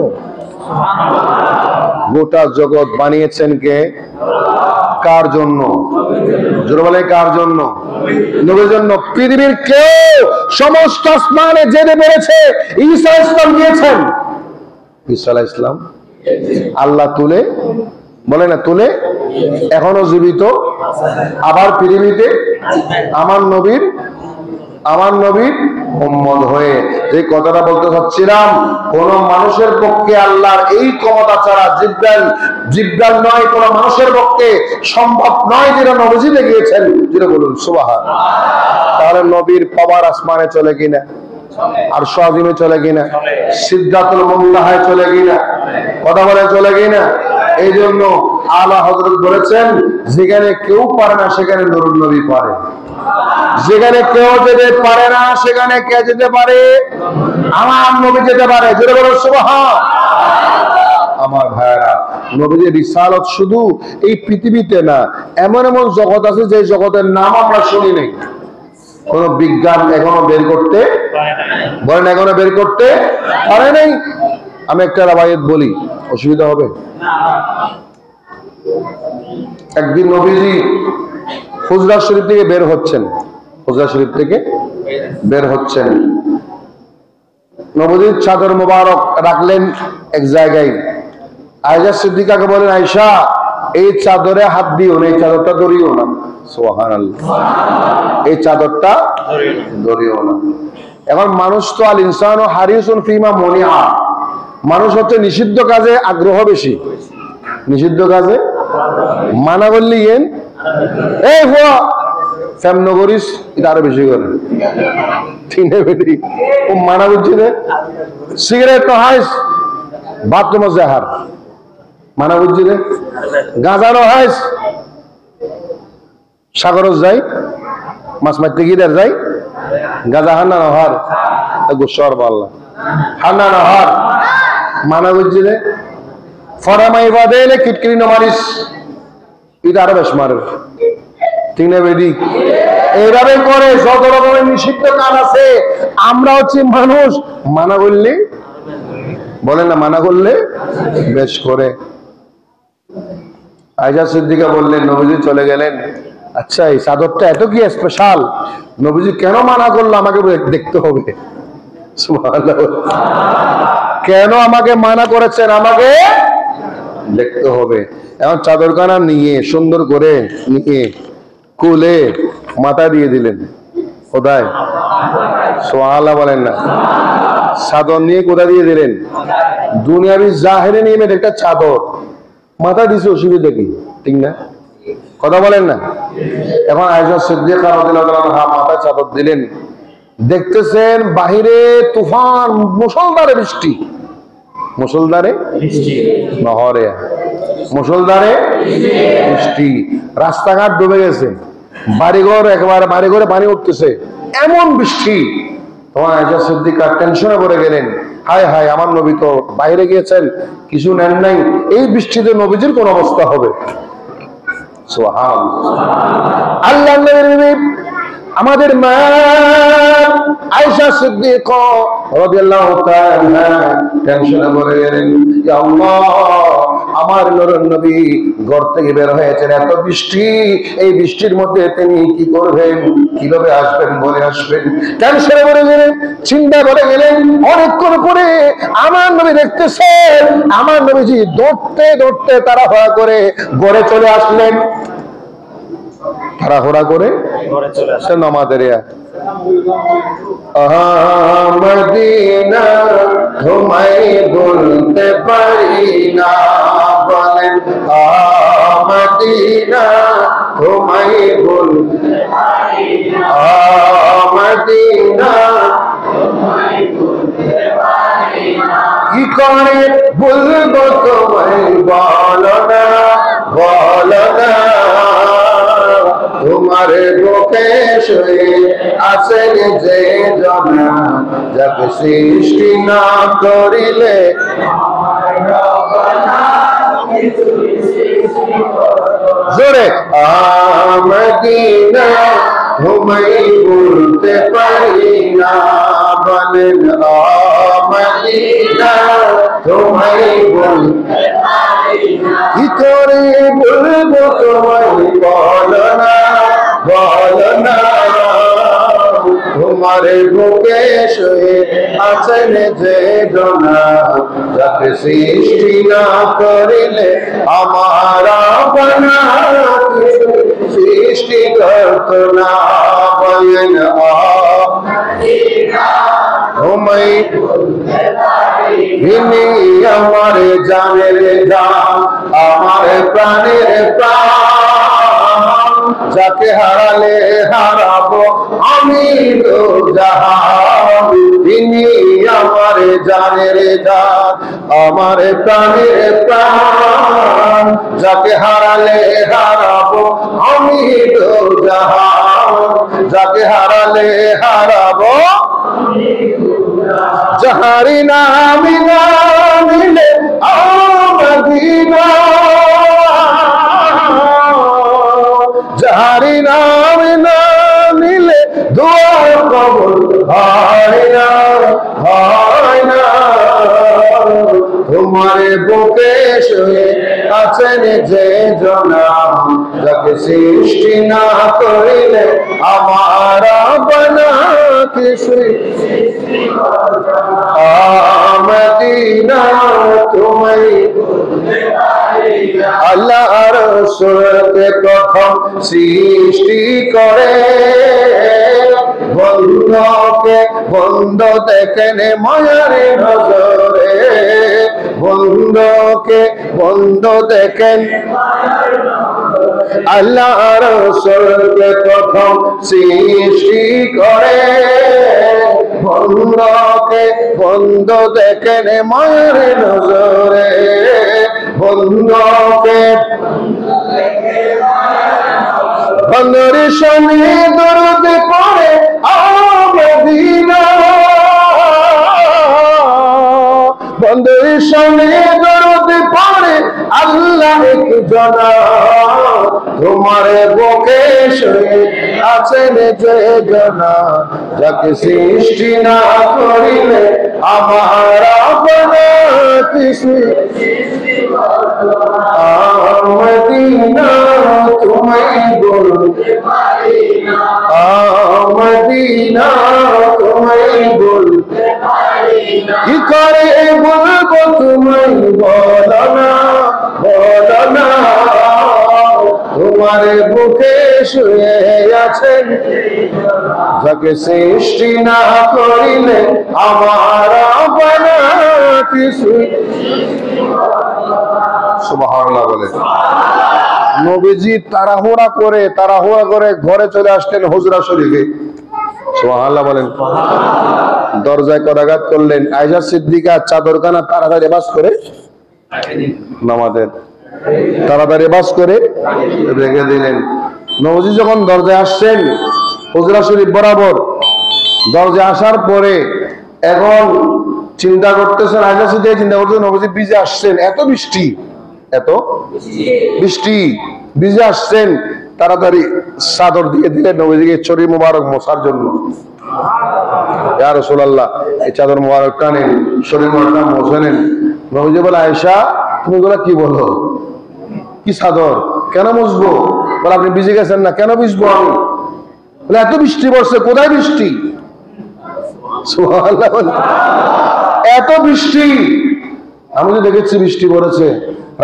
Speaker 1: গোটা জগৎ বানিয়েছেন কে? কার জন্য? জোরে বলে কার জন্য? নবীর জন্য। পৃথিবীর কেউ সমস্ত আসমানে যেতে পেরেছে? ঈসা আলাইহিস সালাম গিয়েছেন। ঈসা আলাইহিস সালাম আল্লাহ তুলে, বলে না তুলে, এখনো জীবিত, আবার পৃথিবীতে আমার নবীর উম্মত হয়ে। যে কথাটা বলতে চাচ্ছিলাম, কোন মানুষের পক্ষে আল্লাহর এই ক্ষমতা ছাড়া, জিবরাইল নয়, কোন মানুষের পক্ষে সম্ভব নয়, যেটা নবীজি দেখিয়েছেন। যেটা বলুন সুবহানাল্লাহ। তাহলে নবীর পাওয়ার আসমানে চলে কিনা? আরশ আজিমে চলে কিনা? সিদরাতুল মুনতাহায় চলে কিনা? কথা বলে চলে কিনা? এই জন্য আলা হযরত বলেছেন, যেখানে কেউ পারে না সেখানে নূরুন নবী পারে, যেখানে কেউ যেতে পারে না সেখানে কে যেতে পারে? আমার নবী যেতে পারে। জোরে বলো সুবহান। আমার ভাইরা, নবীর রিসালাত শুধু এই পৃথিবীতে না, এমন এমন জগৎ আছে যে জগতের নাম আমরা শুনি নাই। কোন বিজ্ঞান এখনো বের করতে বলেন, এখনো বের করতে পারে নাই। আমি একটা রাবায়াত বলি, অসুবিধা হবে? একদিন নবীজি হুজরা শরীফ থেকে বের হচ্ছেন, হুজরা শরীফ থেকে বের হচ্ছেন। নবীজির চাদর মোবারক রাখলেন এক জায়গায়। আয়েশা সিদ্দিকাকে বলেন, আয়েশা, এই চাদরে হাত দিও না, এই চাদরটা ধরিও না। সুবহানাল্লাহ। এই চাদরটা ধরিও না। এখন মানুষ তো আল ইনসানু হারিসুন ফিমা মুনিআ, মানুষ হচ্ছে নিষিদ্ধ কাজে আগ্রহ বেশি, নিষিদ্ধ কাজে মানা করলে ইয়েন এই হুয়া সামনে করিস, এটা আরো বেশি করে ঠিক না বেটি? ও মানা করছি রে, সিগারেট তো হাইস বাথরুম জাহার মানা করছি রে, গাঁজারও হাইস সাগরত যাই মাছ মারতে গিয়ে যাই, গাঁজা হান্না নহার গোসর পাল্লা হান্না নহার মানা করছি রে, ফরামাই বাদে এলে কিটকিরি নমারিস, এটা আরো বেশ মারে ঠিক না বেটি? এইভাবে করে যত রকমের নিষিদ্ধ কাজ আছে, আমরা হচ্ছে মানুষ মানা করলে বলেন না, মানা করলে বেশ করে। আয়েশা সিদ্দিকা বললেন নবীজি চলে গেলেন, আচ্ছা এই চাদরটা এত কি স্পেশাল, নবীজি কেন মানা করলো আমাকে দেখতে হবে, সুবহানাল্লাহ, কেন আমাকে মানা করেছেন আমাকে দেখতে হবে। এখন চাদরখানা নিয়ে সুন্দর করে নিয়ে কুলে মাথা দিয়ে দিলেন, কোথায় সুবহানাল্লাহ বলেন না, চাদর নিয়ে কোথা দিয়ে দিলেন, দুনিয়াবি জাহেরে নিয়ে একটা চাদর মাথা দিছে, অসুবিধা কি, ঠিক না? কথা বলেন না। এখন আয়েশা সিদ্দিকা রাদিয়াল্লাহু আনহা মাথা চাদর দিলেন, দেখতেছেন বাহিরে তুফান, মুষলধারে বৃষ্টি, মুষলধারে নহরে মুষলধারে বৃষ্টি, রাস্তাঘাট ডুবে গেছে, বাড়িঘর একেবারে বাড়িঘরে পানি উঠতেছে, এমন বৃষ্টি। তখন আয়েশা সিদ্দিকা টেনশনে পড়ে গেলেন, হায় হায় আমার নবী তো বাইরে গিয়েছেন, কিছু নেন নাই, এই বৃষ্টিতে নবীজির কোন অবস্থা হবে। সুবহানাল্লাহ। আল্লাহর নবী আমাদের মা আয়েশা সিদ্দিকা রাদিয়াল্লাহু তাআলা টেনশনে পড়ে গেলেন, ইয়া আল্লাহ আমার নূরের নবী ঘর থেকে বের হয়েছেন, এত বৃষ্টি, এই বৃষ্টির মধ্যে তিনি কি করবেন, কিভাবে আসবেন, বলে আসবেন, টেনশনে পড়ে গেলেন, চিন্তা করে গেলেন। অনেকক্ষণ পরে আমার নবী দেখতেছেন, আমার নবীজি দৌড়তে দৌড়তে তাড়াহুড়া করে ঘরে চলে আসলেন, তাড়াহুড়া করে ঘরে চলে আসলেন নামাজের মদিনা ঘুমাই বলতে পারি না, বলেন মদিনা ঘুমাই বলতে পারি না, মদিনা ঘুমাই বলতে পারি না, কি করে বলবো তোমায়, বলো না বলো না, তোমার বুকে শুয়ে আছেন যে জনা, যাকে সৃষ্টি না করিলে জোরে মদিনা ঘুমাই বলতে পারি না, বলেন মদিনা ঘুমাই বলতে পারি না, কি করে বলবো তোমায়, বলো না বলো না, তোমার বুকে শুয়ে আছেন যে জনা, যাকে সৃষ্টি না করিলে আমার আপনা সৃষ্টি করত না, বলেন ঘুমাই যিনি আমার জানের জান, আমার প্রাণের প্রাণ, যাকে হারালে হারাবো আমি তো জাহান, তিনি আমার জানের জান, আমার প্রাণের প্রাণ, যাকে হারালে হারাবো আমি তো জাহান, যাকে হারালে হারাবো যাহারি নাম না মিলে মদিনা, যাহারি নাম না নিলে দোয়া কবুল হয় না, হয় না, তোমার বুকে শুয়ে আছেন যে জনা, যাকে সৃষ্টি না করিলে আমার আপনা কিছুই, মদিনা তোমায় আল্লাহ রাসূলকে প্রথম সৃষ্টি করে বন্ধকে বন্ধ দেখেন মায়ার নজরে, বন্ধকে বন্ধ দেখেন আল্লাহ রাসূলকে প্রথম সৃষ্টি করে, বন্ধকে বন্ধ দেখেন মায়ের নজরে, বন্ধকে বন্ধের সঙ্গে দরদ পড়ে মদিনা, বন্ধের সঙ্গে দরদ পড়ে আল্লাহ এক জনা, তোমার বুকে শুয়ে আছেন যে জনা, যাকে সৃষ্টি না করিলে আমার আপনা কিছু, মদিনা তোমায় বলতে পারি না, মদিনা তোমায় বলতে পারি না, কি করে বলবো তোমায় বলো না, বলো না, তোমার বুকে শুয়ে আছেন যাকে সৃষ্টি না করিলে আমার আপনা কিছু। সুবহানাল্লাহ বলে। নবীজি তাড়াহুড়া করে ঘরে চলে আসলেন হুজরা শরীফে। সুবহানাল্লাহ বলেন। দরজায় করাঘাত করলেন। আয়েশা সিদ্দিকা চাদরখানা তাড়াতাড়ি বাস করে নামাজের তাড়াতাড়ি বাস করে রেখে দিলেন। নবীজি যখন দরজায় আসছেন হুজরা শরীফ বরাবর, দরজায় আসার পরে এখন চিন্তা করতেছেন, আয়েশা সিদ্দিকা চিন্তা করতেছেন নবীজি ভিজে আসছেন, এত বৃষ্টি ভিজে আসছেন, তাড়াতাড়ি চাদর দিয়ে দিলেন নবীজিকে শরীর মুবারক মোছার জন্য। ইয়া রাসূলুল্লাহ, এই চাদর মুবারকটা নেন, শরীর মুবারকটা মুছে নেন। নবীজি বলে, আয়েশা তুমি এগুলা কি বলো, কি চাদর, কেন মুছবো? বলে আপনি ভিজে গেছেন না, কেন ভিজবো আমি? বলে এত বৃষ্টি পড়ছে, কোথায় বৃষ্টি? সুবহানাল্লাহ, এত বৃষ্টি আমি তো দেখেছি, বৃষ্টি পড়েছে,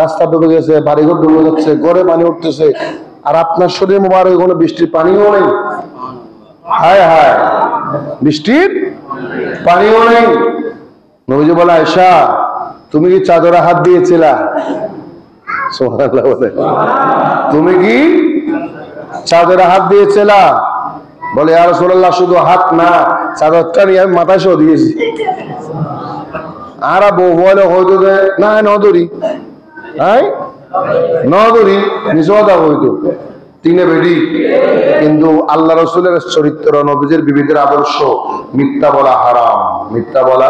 Speaker 1: রাস্তা ডুবে গেছে, বাড়িঘর ডুবে যাচ্ছে, ঘরে পানি উঠতেছে, আর আপনার শরীর মোবারক কোনো বৃষ্টির পানিও নেই। হায় হায়, বৃষ্টির পানিও নেই। নবীজি বলে, আয়েশা তুমি কি চাদরে হাত দিয়েছিলা? সুবহানাল্লাহ বলে, তুমি কি চাদরে হাত দিয়েছিলা? বলে, ইয়া রাসূলুল্লাহ শুধু হাত না, চাদরটা নিয়ে আমি মাথায় সহ দিয়েছি। আর বউ বলে হয়তো না নদরি, নদরি নিঃসদা হইতো তিনে বেডি, কিন্তু আল্লাহ রাসূলের চরিত্র, নবীজির বিবিদের আদর্শ, মিথ্যা বলা হারাম, মিথ্যা বলা।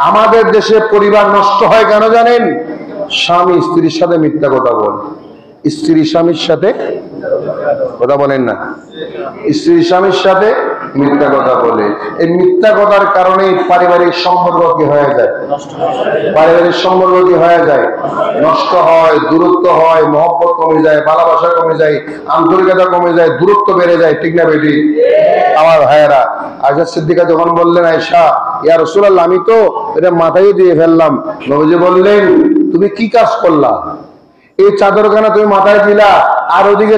Speaker 1: আমাদের দেশে পরিবার নষ্ট হয় কেন জানেন? স্বামী স্ত্রীর সাথে মিথ্যা কথা বলে, স্ত্রী স্বামীর সাথে কথা বলেন না, স্ত্রী স্বামীর সাথে মিথ্যা কথা বলে। এই মিথ্যা কথার কারণে পারিবারিক সম্পর্ক কি হয়ে যায়? পারিবারিক সম্পর্ক কি হয়ে যায়? নষ্ট হয়, দূরত্ব হয়, মহব্বত কমে যায়, ভালোবাসা কমে যায়, আন্তরিকতা কমে যায়, দূরত্ব বেড়ে যায়। ঠিক না বেটি? আমার ভাইয়েরা, আয়েশা সিদ্দিকা যখন বললেন, আয়েশা ইয়া রাসূলুল্লাহ আমি তো এটা মাথায় দিয়ে ফেললাম। নবীজি বললেন, তুমি কি কাজ করলা? এই চাদরখানা তুমি মাথায় দিলা, আর ওদিকে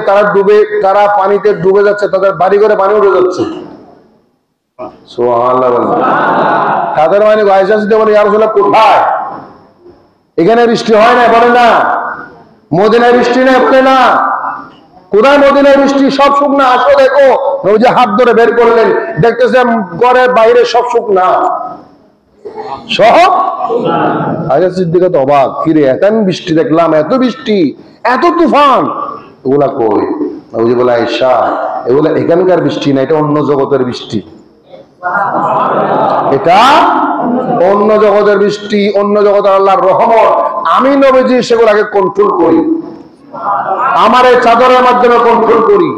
Speaker 1: তারা পানিতে ডুবে যাচ্ছে, তাদের বাড়ি ঘরে পানি উঠে যাচ্ছে। সুবহানাল্লাহ বলেন। তাদের মানে আয়েশা সিদ্দিকা বলে, ইয়া রাসূলুল্লাহ কোথায়? এখানে বৃষ্টি হয় না, বলে না। মদিনায় বৃষ্টি নেই, বলে না। কোথায় মদিনায় বৃষ্টি? সব শুকনা, আসো দেখো। নবীজি হাত ধরে বের করলেন, দেখতেছে ঘরের বাইরে সব শুকনা, সব। আয়েশা সিদ্দিকা তো অবাক, কিরে এত বৃষ্টি দেখলাম, এত বৃষ্টি, এত তুফান, এগুলা কই? নবীজি বলে, আয়েশা এগুলা এখানকার বৃষ্টি না, এটা অন্য জগতের বৃষ্টি, এটা অন্য জগতের বৃষ্টি, অন্য জগতের আল্লাহর রহমত। আমি নবীজি সেগুলাকে কন্ট্রোল করি, আমার এই চাদরের মাধ্যমে কন্ট্রোল করি।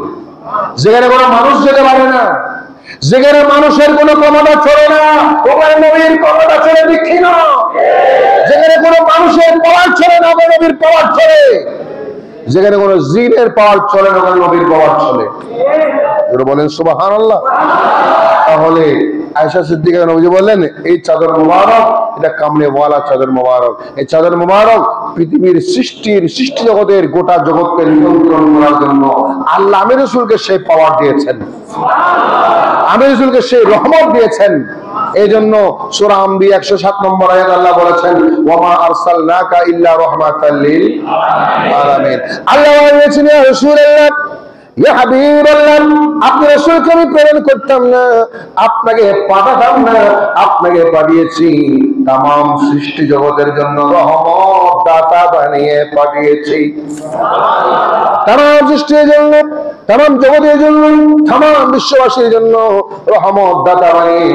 Speaker 1: যেখানে কোনো মানুষ যেতে পারে না, যেখানে মানুষের কোনো ক্ষমতা চলে না, ওখানে নবীর ক্ষমতা চলে, দেখি না। যেখানে কোনো মানুষের পাওয়ার চলে না, নবীর পাওয়ার চলে। যেখানে কোনো জিনের পাওয়ার চলে না, ওখানে নবীর পাওয়ার চলে। বলেন সুবহানাল্লাহ। তাহলে আয়েশা সিদ্দিকা নবীজি বললেন, এই চাদর মুবারক, এটা কামলে ওয়ালা চাদর মুবারক। এই চাদর মুবারক পৃথিবীর সৃষ্টি জগতের গোটা জগৎকে নিয়ন্ত্রণ করার জন্য আল্লাহ আমির রাসূলকে সেই পাওয়ার দিয়েছেন, আমির রাসূলকে সেই রহমত দিয়েছেন। এই জন্য সূরা আম্বিয়া 107 নম্বর আয়াত আল্লাহ বলেছেন, ওয়ামা আরসালনাকা ইল্লা রাহমাতাল লিল আলামিন। আল্লাহ বলেছেন, ইয়া রাসূলুল্লাহ, ইয়া হাবিবাল্লাহ, আপনি রাসূলকে আমি প্রেরণ করতাম না, আপনাকে পাঠাতাম না, আপনাকে পাঠিয়েছি তামাম সৃষ্টি জগতের জন্য রহমত দাতা বানিয়ে পাঠিয়েছি। তামাম সৃষ্টির জন্য, তামাম জগতের জন্য, তামাম বিশ্ববাসীর জন্য রহমত দাতা বানিয়ে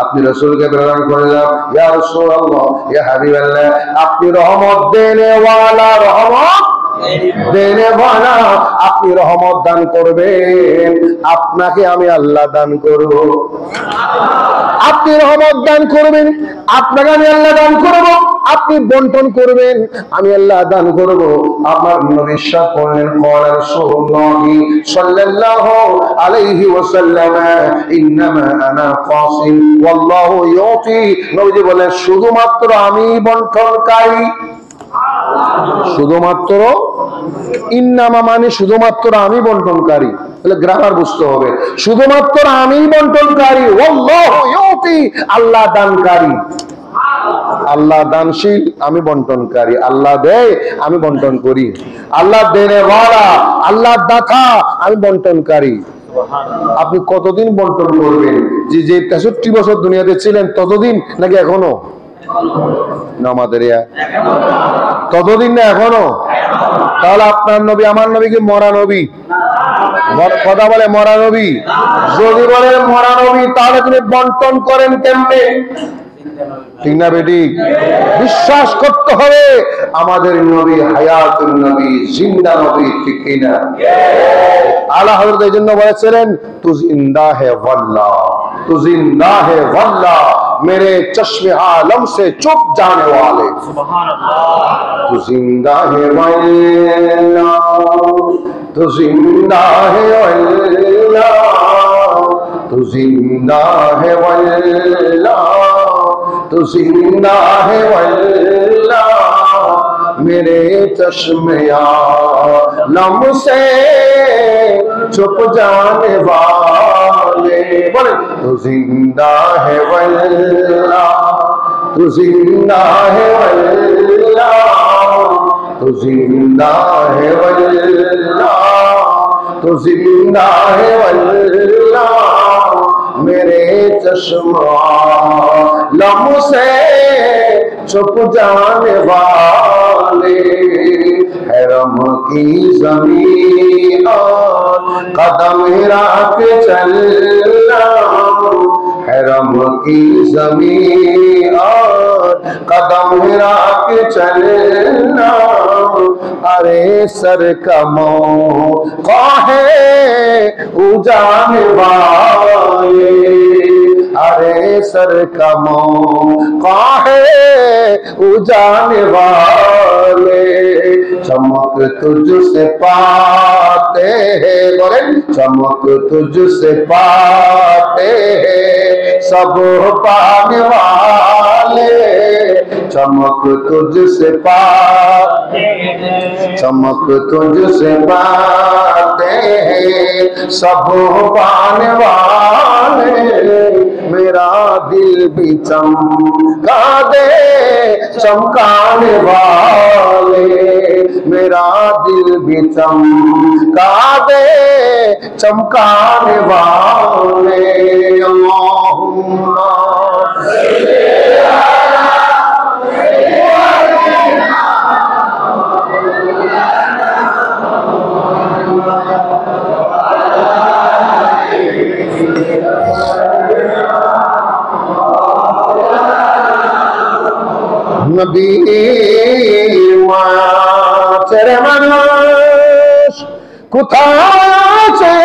Speaker 1: আপনি রাসূলকে প্রেরণ করলেন। ইয়া রাসূলুল্লাহ, ইয়া হাবিবাল্লাহ, আপনি রহমত দেনে ওয়ালা, রহমত দেনে ওয়ালা, আপনি রহমত দান করবেন, আপনাকে আমি আল্লাহ দান করব। আপনি রহমত দান করবেন, আপনাকে আমি আল্লাহ দান করব। আপনি বন্টন করবেন, আমি আল্লাহ দান করব। আমার নবী ইরশাদ করলেন, ক্বালা রাসূলুল্লাহি সাল্লাল্লাহু আলাইহি ওয়াসাল্লাম, ইন্নামা আনা কাসিম ওয়াল্লাহু ইউতি। নবীজি বলেন, শুধুমাত্র আমি বন্টনকারী। শুধুমাত্র, ইন্নামা মানে শুধুমাত্র আমি বন্টনকারী, তাহলে গ্রামার বুঝতে হবে। শুধুমাত্র আমি বন্টনকারী, আল্লাহু ইউতি, আল্লাহ দানকারী। আল্লাহ দানশীল, আমি বন্টনকারী। আল্লাহ দেয়, আমি বন্টন করি। আল্লাহ দেনে ওয়ালা, আল্লাহ দাতা, আমি বন্টনকারী। আপনি কতদিন বন্টন করবেন? যে 63 বছর দুনিয়াতে ছিলেন ততদিন, নাকি এখনো? আমাদের ততদিন না এখনো? তাহলে আপনার নবী আমার নবী কি মরা নবী? কথা বলে মরা নবী? যদি বলেন মরা নবী, তাহলে তিনি বন্টন করেন কেমনে? ঠিক না বেটি? বিশ্বাস করতে হবে আমাদের নবী হায়াতুন নবী, জিন্দা নবী, ঠিক কিনা? আলা হযরত এই জন্য বলেছিলেন, তু জিন্দা হে ওয়াল্লাহ, তু জিন্দা হে ওয়াল্লাহ, मेरे चश्मे आलम से चुप जाने वाले। तू जिंदा है वल्लाह, तू जिंदा है वल्लाह, तू जिंदा है वल्लाह, तू जिंदा है वल्लाह, मेरे चश्मे आलम से चुप जाने वाले। बोले, तू जिंदा है वल्लाह, तू जिंदा है वल्लाह, तू जिंदा है वल्लाह, तू जिंदा है वल्लाह, मेरे चश्मा लम से छुप जाने वाले। हरम की ज़मीन और कदम रख चलना, हरम की ज़मीन और कदम रख चलना, अरे सर का मौका है उजाने वाले, अरे सर का मौका है उजाने वाले। चमक तुझसे पाते हैं, बोले चमक तुझसे पाते हैं सब पाने वाले। चमक तुझसे पाते, चमक तुझसे पाते हैं सब पाने वाले। मेरा दिल भी चमका दे चमकाने वाले, मेरा दिल भी चमका दे चमकाने वाले। अल्लाहुम्मा নবী মাছের মানুষ কোথায় আছে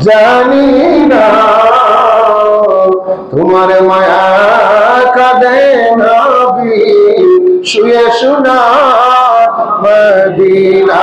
Speaker 1: জানি না, তোমার মায়া কাঁদে নবী শুয়ে শোনা মদিনা।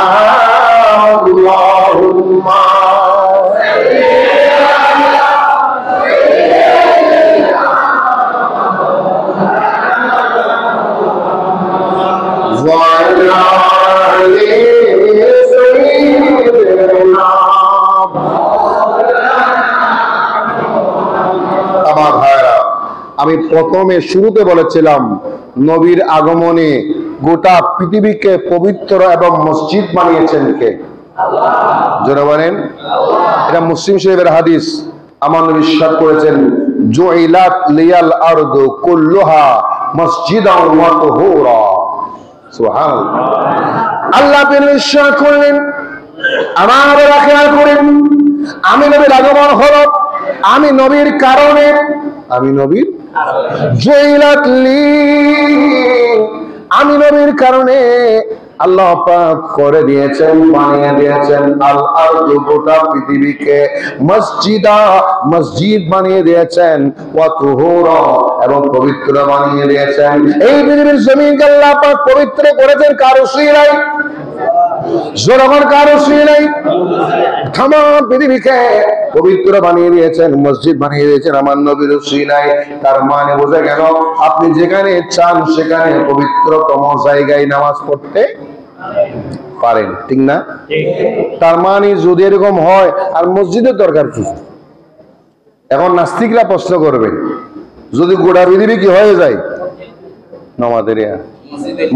Speaker 1: আমার ভাইরা, আমি প্রথমে শুরুতে বলেছিলাম নবীর আগমনে গোটা পৃথিবীকে পবিত্র এবং মসজিদ বানিয়েছেন কে? জোরে বলেন। এটা মুসলিম শরীফের হাদিস। আমার নবী ইরশাদ করেছেন, জুইলাত লিয়াল আরদু কুল্লুহা মসজিদান ওয়া তুহুরা। সুবহানাল্লাহ। আল্লাহ ইরশাদ করলেন, আমার খেয়াল করেন, আমি নবীর আগমন হলো, আমি নবীর কারণে, আমি নবীর জুইলাত লি, আমি নবীর কারণে আল্লাহ পাক করে দিয়েছেন, বানিয়ে দিয়েছেন আল আরদু, গোটা পৃথিবীকে মসজিদা, মসজিদ বানিয়ে দিয়েছেন, ওয়া তুহুরা, এবং পবিত্র বানিয়ে দিয়েছেন। এই পৃথিবীর জমিনকে আল্লাহ পাক পবিত্র করেছেন কার উসিলায়? জোরবার কার উসিলায়? তাম পৃথিবীকে পবিত্র বানিয়ে দিয়েছেন, মসজিদ বানিয়ে দিয়েছেন আমার নবীর উসিলায়। তার মানে বোঝা গেল আপনি যেখানে চান সেখানে পবিত্রতম জায়গায় নামাজ পড়তে পারেন, ঠিক না? তার মানে যদি এরকম হয় আর মসজিদের দরকার কি? এখন নাস্তিকরা প্রশ্ন করবে, যদি গোটা পৃথিবী কি হয়ে যায় নামাজের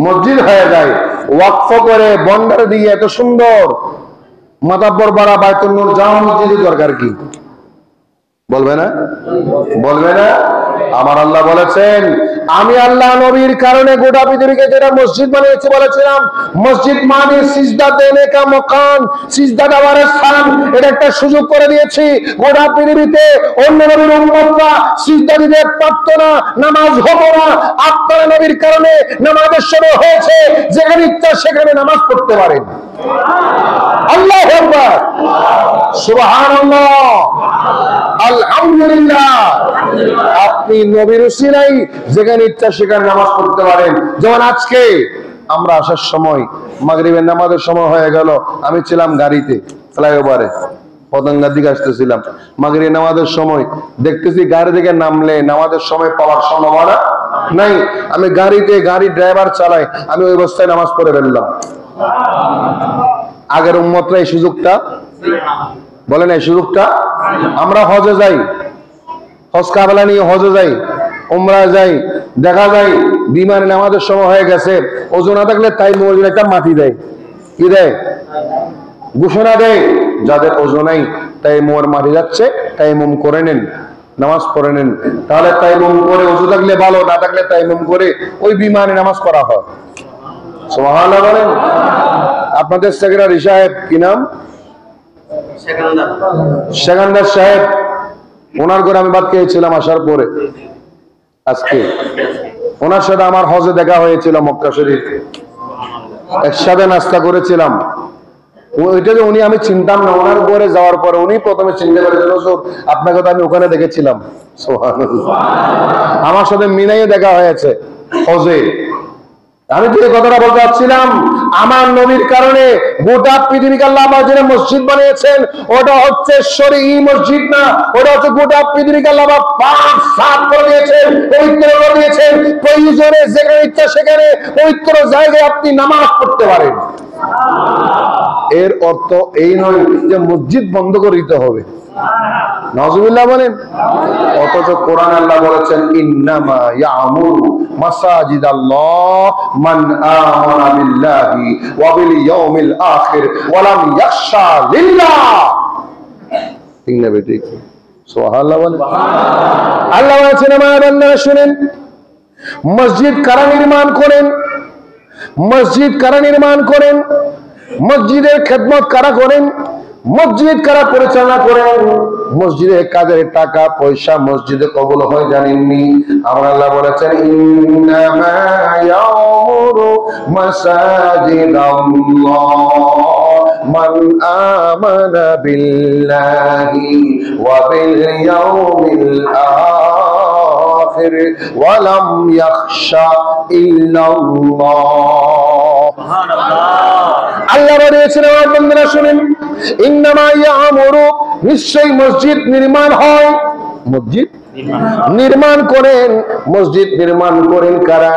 Speaker 1: মসজিদ হয়ে যায়, ওয়াকফ করে বন্ডার দিয়ে এত সুন্দর মাতাব্বর বাড়া বাইতুল নূর জামা মসজিদের দরকার কি? বলবে না? বলবে না? আমার আল্লাহ বলেছেন, আমি আল্লাহ নবীর কারণে গোটা পৃথিবীকে যেটা মসজিদ বানিয়েছি, বলেছিলাম মসজিদ মানে সিজদা দেনে কা মকান, সিজদা দেওয়ার স্থান। এটা একটা সুযোগ করে দিয়েছি গোটা পৃথিবীতে অন্য নবীর উম্মতরা সিজদা দিতে পারত না, নামাজ হতো না। আপনারা নবীর কারণে নামাজের সময় হয়েছে, যেখানে ইচ্ছা সেখানে নামাজ পড়তে পারেন। আল্লাহু আকবার, সুবহানাল্লাহ, আলহামদুলিল্লাহ। আপনি নবীর উসিলায় যেখানে ইচ্ছা সেখানে নামাজ পড়তে পারেন। যেমন আজকে আমরা আসার সময় মাগরিবের নামাজের সময় হয়ে গেল, আমি ছিলাম গাড়িতে ফ্লাইওভারে পতঙ্গার দিকে আসতেছিলাম, মাগরিবের নামাজের সময় দেখতেছি গাড়ি থেকে নামলে নামাজের সময় পাওয়ার সম্ভাবনা নাই। আমি গাড়িতে, গাড়ি ড্রাইভার চালাই, আমি ওই অবস্থায় নামাজ পড়ে ফেললাম। আগের উম্মতরা এই সুযোগটা বলেন, এই সুযোগটা আমরা হজে যাই, হজ কাফেলা নিয়ে হজে যাই, উমরা যাই, দেখা যায় বিমানে নামাজের সময় হয়ে গেছে, ওজন না থাকলে তাই মসজিদে একটা মাটি দেয়, কি দেয়? ঘোষণা দেয়, যাদের ওজন নাই তাই মোর মাটি যাচ্ছে, তাই মুম করে নেন, নামাজ পড়ে নেন। তাহলে তাই মুম করে, ওজু থাকলে ভালো, না থাকলে তাই মুম করে ওই বিমানে নামাজ করা হয়। সুবহানাল্লাহ বলেন। আপনাদের সেক্রেটারি সাহেব কি নাম? সেকান্দার সাহেব, ওনার ঘরে আমি ভাত খেয়েছিলাম আসার পরে। আজকে ওনার সাথে আমার হজে দেখা হয়েছিল মক্কা শরীফ, একসাথে নাস্তা করেছিলাম। ওইটা যে উনি, আমি চিনতাম না, ওনার ঘরে যাওয়ার পরে উনি প্রথমে চিনতে পেরেছিল, আপনাকে তো আমি ওখানে দেখেছিলাম। সুবহানাল্লাহ। আমার সাথে মিনাইয়ে দেখা হয়েছে হজে। আমি যে কথাটা বলতে চাচ্ছিলাম, আমার নবীর কারণে গোটা পৃথিবীকে আল্লাহ আমার জন্য মসজিদ বানিয়েছেন। ওটা হচ্ছে শরঈ মসজিদ না, ওটা হচ্ছে গোটা পৃথিবীকে আল্লাহ পাক সাফ করে দিয়েছেন, পবিত্র করে দিয়েছেন। প্রয়োজনে যেখানে ইচ্ছা সেখানে পবিত্র জায়গায় আপনি নামাজ পড়তে পারেন। এর অর্থ এই নয় যে মসজিদ বন্ধ করে দিতে হবে, নাউজুবিল্লাহ বলেন। অথচ কোরআন আল্লাহ বলেছেন, ইন্নামা ইয়ামুরু মাসাজিদাল্লাহ মান আমানা বিল্লাহি ওয়া বিল ইয়াউমিল আখির ওয়া লাম ইয়াখশা লিল্লাহ। ঠিক না বেটি? সুবহানাল্লাহ বলেন। আল্লাহ বলেছেন, আমার বান্দারা শুনেন, মসজিদ কারা নির্মাণ করেন? মসজিদ কারা নির্মাণ করেন? মসজিদের খেদমত কারা করেন? মসজিদ কারা পরিচালনা করেন? মসজিদের কাজের টাকা পয়সা মসজিদে কবুল হয় জানেননি? আমার আল্লাহ বলেছেন, ইন্নামা ইয়ামুরু মাসাজিদাল্লাহ মান আমানা বিল্লাহি ওয়া বিল ইয়াউমিল আখির ওয়া লাম ইয়াখশা ইল্লাল্লাহ। আল্লাহ বলেছেন, আমার বান্দারা শুনেন, ইন্নামা ইয়ামুরু, নিশ্চয়ই মসজিদ নির্মাণ হয়, মসজিদ নির্মাণ করেন। মসজিদ নির্মাণ করেন কারা?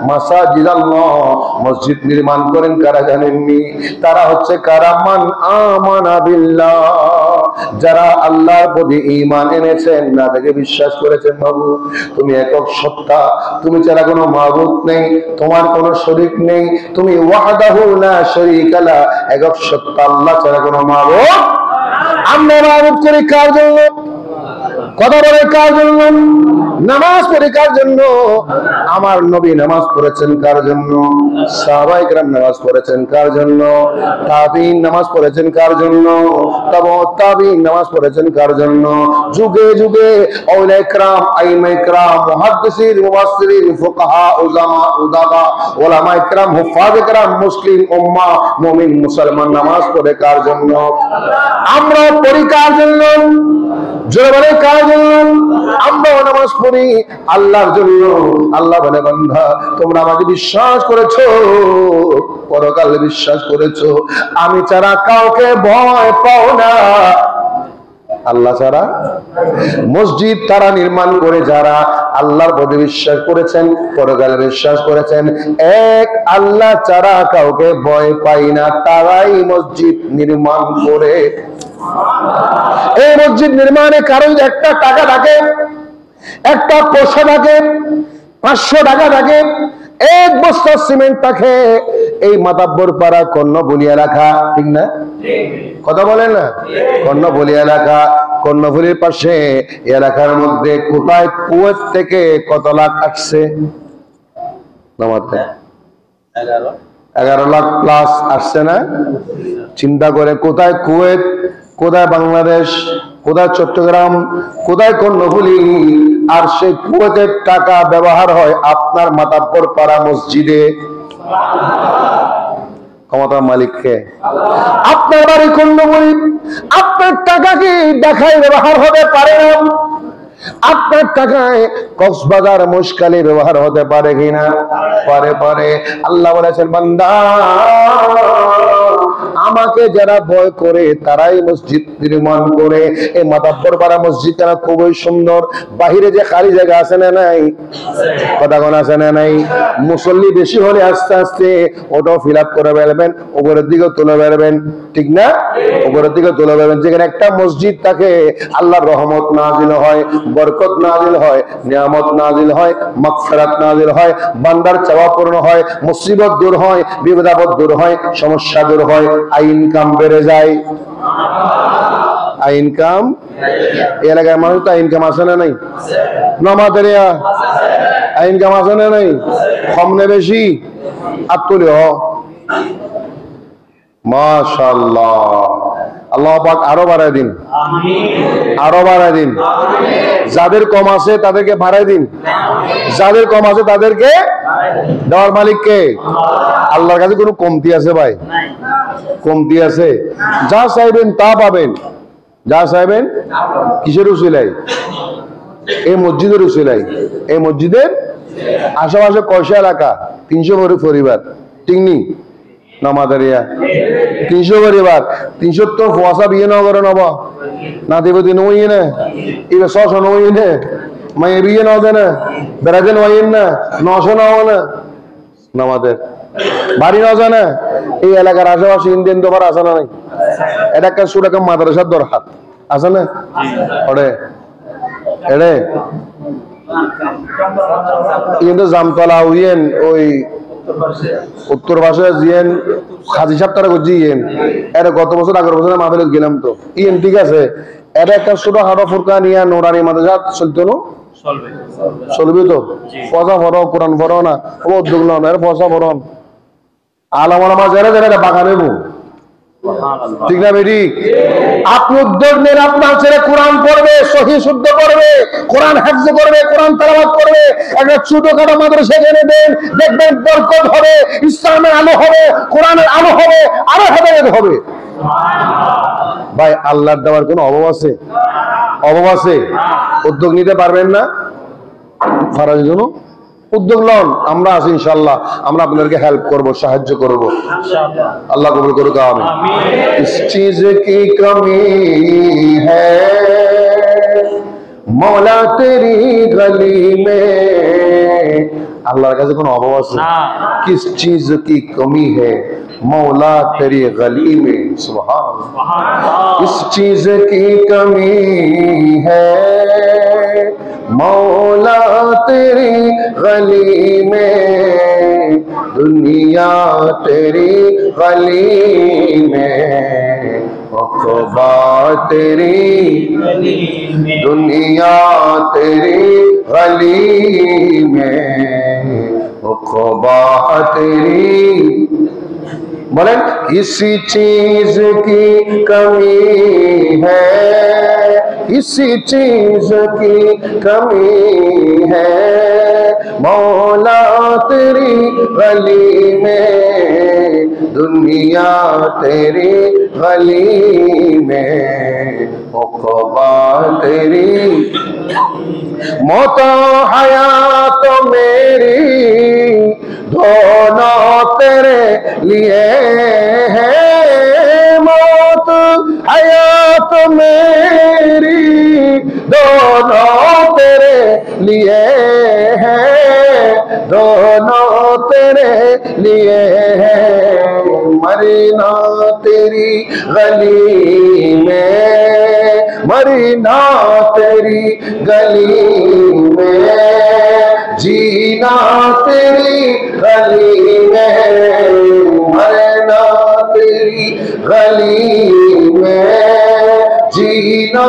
Speaker 1: মাসাজিদ আল্লাহ, মসজিদ নির্মাণ করেন কারা জানেননি? তারা হচ্ছে কারা? মান আমানা বিল্লাহ, যারা আল্লাহর প্রতি ঈমান এনেছেন, না থেকে বিশ্বাস করেছেন বাবু তুমি একক সত্তা, তুমি ছাড়া কোনো মাবুদ নেই, তোমার কোনো শরীক নেই, তুমি ওয়াহদাহু লা শারীকা লা, একক সত্তা আল্লাহ ছাড়া কোনো মাবুদ। আমরা মাবুদ করি কার জন্য? কথা বলে কার জন্য? নামাজ পড়ে কার জন্য? আমার নবী নামাজ পড়েছেন কার জন্য? সাহাবায়ে কেরাম নামাজ পড়েছেন কার জন্য? তাবিঈন নামাজ পড়েছেন কার জন্য? তাবাউত তাবিঈন নামাজ পড়েছেন কার জন্য? যুগে যুগে আউলিয়া কেরাম, আইমা কেরাম, মুহাদ্দিসিন, মুফাসসিরিন, ফুকাহা, উলামা, উলামা কেরাম, হুফাজ কেরাম, মুসলিম উম্মাহ, মুমিন মুসলমান নামাজ পড়ে কার জন্য? আমরা পড়ি কার জন্য? জোরে বলে কার জন্য? আমরা নামাজ পড়ি আল্লাহর জন্য। আল্লাহ বলে বান্দা তোমরা আমাকে বিশ্বাস করেছো, পরকালে বিশ্বাস করেছো, আমি ছাড়া কাউকে ভয় পাও না, আল্লাহ ছাড়া। মসজিদ তারা নির্মাণ করে যারা আল্লাহর প্রতি বিশ্বাস করেছেন, পরকালে বিশ্বাস করেছেন, এক আল্লাহ ছাড়া কাউকে ভয় পাই না, তারাই মসজিদ নির্মাণ করে। এই মসজিদ নির্মাণে কারো একটা টাকা থাকে, একটা পয়সা থাকে, 500 টাকা থাকে, এক বস্তা সিমেন্ট থাকে, এই মাতাব্বর পাড়া কর্ণফুলী এলাকা, ঠিক না? কথা বলেন না? কর্ণফুলী এলাকা, কর্ণফুলীর পাশে এলাকার মধ্যে কোথায় কুয়েত থেকে কত লাখ আসছে? 11 লাখ প্লাস আসছে না? চিন্তা করে, কোথায় কুয়েত, কোথায় বাংলাদেশ, কোথায় চট্টগ্রাম, কোথায় কর্ণফুলী, আর সেই কুয়েতের টাকা ব্যবহার হয় আপনার মাতাব্বর পাড়া মসজিদে। ক্ষমতার মালিককে? আপনার বাড়ি কর্ণফুলী, আপনার টাকা কি দেখায় ব্যবহার হতে পারে না? আপনার টাকায় কক্সবাজার মশকালি ব্যবহার হতে পারে কিনা? পারে পারে। আল্লাহ বলেছেন বান্দা আমাকে যারা ভয় করে তারাই মসজিদ নির্মাণ করে। এই মাতাব্বর পাড়া মসজিদটা খুবই সুন্দর, বাহিরে যে খালি জায়গা আছে না নাই? কথা কোন আছে না নাই? মুসল্লি বেশি হলে আস্তে আস্তে ওটাও ফিল আপ করে বেরবেন, উপরের দিকে তুলে বেরবেন, ঠিক না? উপরের দিকে তুলে বেরবেন। যেখানে একটা মসজিদ থাকে আল্লাহর রহমত নাজিল হয়, বরকত নাজিল হয়, নিয়ামত নাজিল হয়, মাগফিরাত নাজিল হয়, বান্দার চাওয়া পূর্ণ হয়, মুসিবত দূর হয়, বিপদ আপদ দূর হয়, সমস্যা দূর হয়, আই ইনকাম বেড়ে যায়। আই ইনকাম, এই এলাকার মানুষ তো আই ইনকাম আছে না নাই? নামাজের আই ইনকাম আছে না নাই? কম নে বেশি? আত্মীয় মাশাআল্লাহ, আল্লাহ পাক আরো বাড়ায় দিন, আরো বাড়ায় দিন। যাদের কম আছে তাদেরকে বাড়ায় দিন, যাদের কম আছে তাদেরকে দেওয়ার মালিককে। আল্লাহর কাছে কোনো কমতি আছে ভাই? কমতি আছে? যা চাইবেন তা পাবেন, যা চাইবেন। কিসের উসিলাই? এই মসজিদের উসিলাই। এই মসজিদের আশেপাশে কয়শা এলাকা? 300 পরিবার, ঠিক নি? নামাদারিয়া 300 পরিবার, 300 ফোয়াশা বিয়ে না করে নব না দেব দিন ওই না এবার 600 নই না মায়ের বিয়ে নাও দেয় না, বেড়াতে নয়েন না, 900 নাও না নামাদের বাড়ি নাও যায় না। এই এলাকার আশেপাশে ইন্ডিয়ান দোকান আছে না নাই? এটা একটা সুরাকাম মাদ্রাসার দরকার আছে না? ওরে এড়ে কিন্তু জামতলা উইয়েন ওই উত্তর পাশে জিয়েন খাজি সাহেব তারা জিয়েন এটা গত বছর আগের বছর মাহফিলে গেলাম তো ইয়েন, ঠিক আছে। এটা একটা ছোটখাটো ফুরকা নিয়ে নোরানি মাদ্রাসা চলতো না? চলবে তো? ফজা ফরো, কোরআন ফরো না, ও উদ্যোগ নাও না, ফজা ফরন আলাম আলামা যারা যারা বাঁকা নেব, ঠিক না বেটি? আপনি উদ্যোগ নেন, আপনার ছেলে কোরআন পড়বে, সহি শুদ্ধ করবে, কোরআন হাফজ করবে, কোরআন তেলাওয়াত করবে, একটা ছোটখাটো মাদ্রাসা এনে দেন, দেখবেন বরকত হবে, ইসলামের আলো হবে, কোরআনের আলো হবে, আরো হেদায়েত হবে। ভাই আল্লাহর দেওয়ার কোনো অভাব আছে? অভাব আছে? উদ্যোগ নিতে পারবেন না? ফারাজ জন্য উদ্যোগ লন, আমরা আছি ইনশাআল্লাহ, আমরা আপনাদেরকে হেল্প করব, সাহায্য করব। আল্লাহ কবুল করুক। আমিন। इस चीज की कमी है मौला तेरी गली में अल्लाह का কোনো অভাব আছে किस चीज की कमी है मौला तेरी गली में सुभान अल्लाह किस चीज की कमी है मौला तेरी गली में दुनिया तेरी गली में अखबा तेरी दुनिया तेरी गली में अखबा तेरी बोले किसी चीज की कमी है किसी चीज की कमी है मौला तेरी गली में दुनिया तेरी गली में उक़बा तेरी मौत हयात मेरी दोनों तेरे लिए है मौत हयात मेरी दोनों तेरे लिए है दोनों तेरे लिए है मरना तेरी गली में मरना तेरी गली में जीना तेरी गली में मरना तेरी गली में जीना